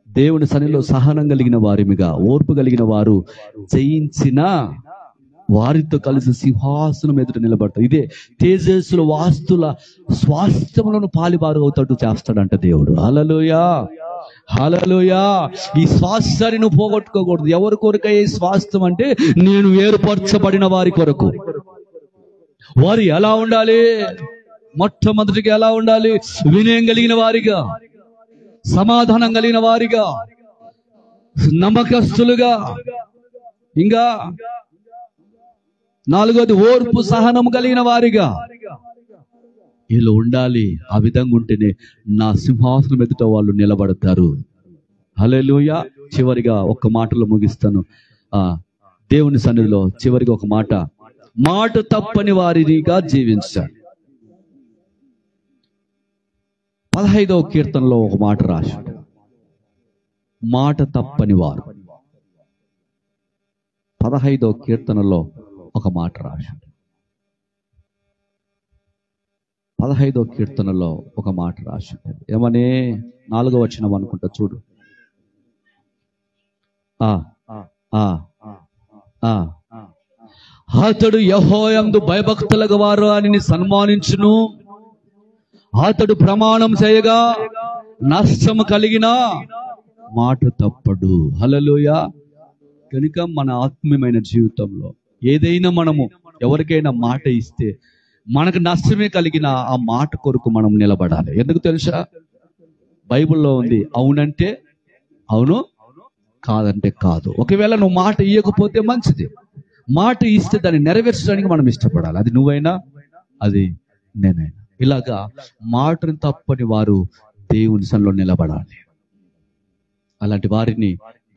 దేవుని సన్నిధిలో సహనం కలిగిన వారిమిగా, ఓర్పు కలిగిన వారు జయించిన వారితో కలిసి సింహాసనం ఎదుట నిలబడతారు. ఇదే తేజస్సుల వాస్తుల స్వాస్థ్యములను పాలిబారు అవుతాడు చేస్తాడంట దేవుడు. హల్లెలూయా, హల్లెలూయా. ఈ స్వాస్థ్యాన్ని నువ్వు పోగొట్టుకోకూడదు. ఎవరి కొరకే ఈ స్వాస్థ్యం అంటే నేను ఏర్పరచబడిన వారి కొరకు. వారు ఎలా ఉండాలి? మొట్టమొదటిగా ఎలా ఉండాలి? వినయం కలిగిన వారిగా, సమాధానం కలిగిన వారిగా, నమ్మకస్తులుగా, ఇంకా నాలుగోది ఓర్పు సహనం కలిగిన వారిగా వీళ్ళు ఉండాలి. ఆ విధంగా ఉంటేనే నా సింహాసనం ఎదుట వాళ్ళు నిలబడతారు. హల్లెలూయా. చివరిగా ఒక్క మాటలో ముగిస్తాను. దేవుని సన్నిధిలో చివరికి ఒక మాట, మాట తప్పని వారిగా జీవించాలి. 15వ కీర్తనలో ఒక మాట రాశాడు, మాట తప్పని వారు. 15వ కీర్తనలో ఒక మాట రాశాడు. 15వ కీర్తనలో ఒక మాట రాశాడు. ఏమని? 4వ వచనం అనుకుంటా, చూడు. అతడు యెహోవాయందు భయభక్తుల వారు అని సన్మానించును, అతడు ప్రమాణం చేయగా నష్టము కలిగిన మాట తప్పడు. హల్లెలూయా. కనుక మన ఆత్మీయమైన జీవితంలో ఏదైనా మనము ఎవరికైనా మాట ఇస్తే మనకు నష్టమే కలిగిన ఆ మాట కొరకు మనం నిలబడాలి. ఎందుకు తెలుసా? బైబిల్లో ఉంది, అవునంటే అవును, కాదంటే కాదు. ఒకవేళ నువ్వు మాట ఇవ్వకపోతే మంచిది, మాట ఇస్తే దాన్ని నెరవేర్చడానికి మనం ఇష్టపడాలి. అది నువ్వైనా అది నేనైనా. ఇలాగా మాటను తప్పని వారు దేవుని సన్నిధిలో నిలబడాలి. అలాంటి వారిని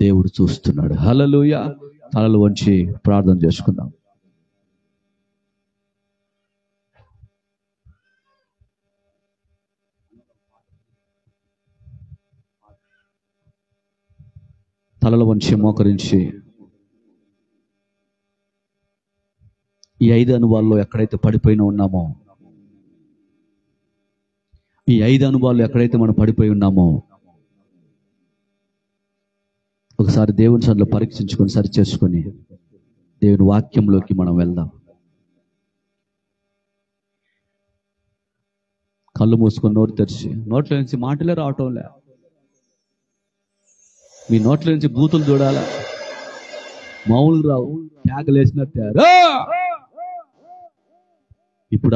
దేవుడు చూస్తున్నాడు. హల్లెలూయా. తలలు వంచి ప్రార్థన చేసుకుందాం. తలలు వంచి మోకరించి ఈ 5 అనుభవాల్లో ఎక్కడైతే పడిపోయినా ఉన్నామో, ఈ 5 అనుభవాల్లో ఎక్కడైతే మనం పడిపోయి ఉన్నామో ఒకసారి దేవుని సన్నిధిలో పరీక్షించుకొని సరి చేసుకొని దేవుని వాక్యంలోకి మనం వెళ్దాం. కళ్ళు మూసుకొని నోరు తెరిచి, నోట్లో నుంచి మాటలే రావటంలే, మీ నోట్ల నుంచి బూతులు చూడాలా, మామూలు రావు, కేకలేసినట్టే. ఇప్పుడు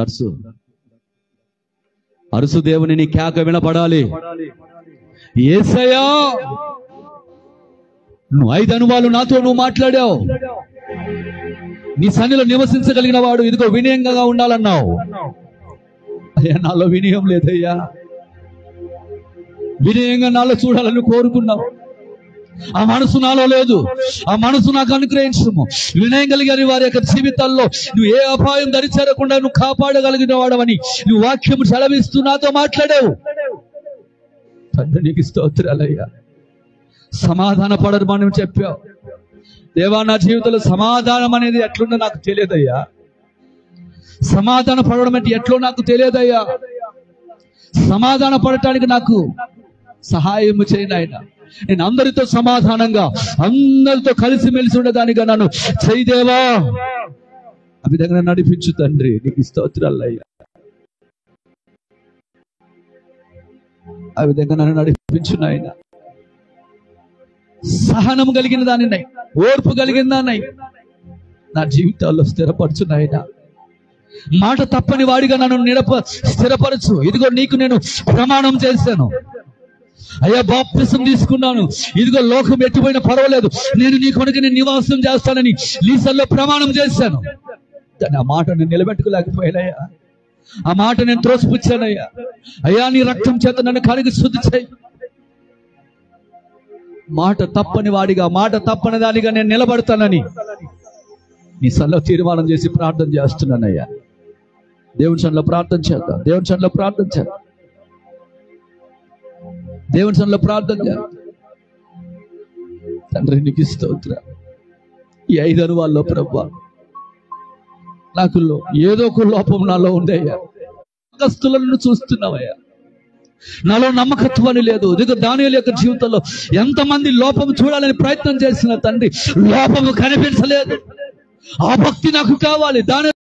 అరుసు దేవుని నీ కేక వినపడాలి. యేసయ్యా, నువ్వు 5 అనుభవాలు నాతో నువ్వు మాట్లాడావు, నీ సన్నిధిలో నివసించగలిగిన వాడు ఇదిగో వినయంగా ఉండాలన్నావు. అయ్యా, నాలో వినయం లేదయ్యా, వినయంగా నాలో చూడాలని కోరుకున్నావు. ఆ మనసు నాలో లేదు, ఆ మనసు నాకు అనుగ్రహించము. వినయం కలిగిన వారి యొక్క జీవితాల్లో నువ్వు ఏ అపాయం దరిచేరకుండా నువ్వు కాపాడగలిగిన వాడవని నువ్వు వాక్యం సెలవిస్తూ నాతో మాట్లాడావు. తండ్రి, నీకు స్తోత్రాలయ్యా. సమాధాన పడమని చెప్పావు దేవా. నా జీవితంలో సమాధానం అనేది ఎట్లుందో నాకు తెలియదయ్యా. సమాధాన పడడం అంటే ఎట్లో నాకు తెలియదయ్యా. సమాధాన పడటానికి నాకు సహాయం చేయను ఆయన. నేను అందరితో సమాధానంగా, అందరితో కలిసిమెలిసి ఉండేదానిగా నన్ను చేయదేవా. ఆ విధంగా నడిపించు తండ్రి, నీకు స్తోత్రాలయ్యా. ఆ విధంగా నన్ను నడిపించు నాయన. సహనం కలిగిన దానినై, ఓర్పు కలిగిన దాన్ని నా జీవితాల్లో స్థిరపరచు నాయన. మాట తప్పని వాడిగా నన్ను స్థిరపరచు. ఇదిగో నీకు నేను ప్రమాణం చేశాను అయ్యా, బాప్తిసం తీసుకున్నాను. ఇదిగో లోకం ఎట్టిపోయినా పర్వాలేదు, నేను నీ కొరకు నేను నివాసం చేస్తానని లీసల్లో ప్రమాణం చేశాను. కానీ ఆ మాట నేను నిలబెట్టుకోలేకపోయానయ్యా. ఆ మాట నేను త్రోసిపుచ్చానయ్యా. అయ్యా, నీ రక్తం చేత నన్ను కడిగి శుద్ధి చేయి. మాట తప్పని వాడిగా, మాట తప్పని దానిగా నేను నిలబడతానని నీ సన్నిధిలో తీర్మానం చేసి ప్రార్థన చేస్తున్నానయ్యా. దేవుని సన్నిధిలో ప్రార్థన చేద్దాం. దేవుని సన్నిధిలో ప్రార్థన చేద్దాం. దేవుని సన్నిధిలో ప్రార్థన చేద్దాం. తండ్రి, నీకు స్తోత్రం. ఈ 5 అనుభవాల్లో ప్రభువా, నాకు ఏదో ఒక లోపం నాలో ఉందయ్యా. నమ్మకస్తులను చూస్తున్నావయ్యా, నాలో నమ్మకత్వాన్ని లేదు. ఇదిగో దానియేలు యొక్క జీవితంలో ఎంతమంది లోపం చూడాలని ప్రయత్నం చేసిన తండ్రి, లోపము కనిపించలేదు. ఆ భక్తి నాకు కావాలి. దాని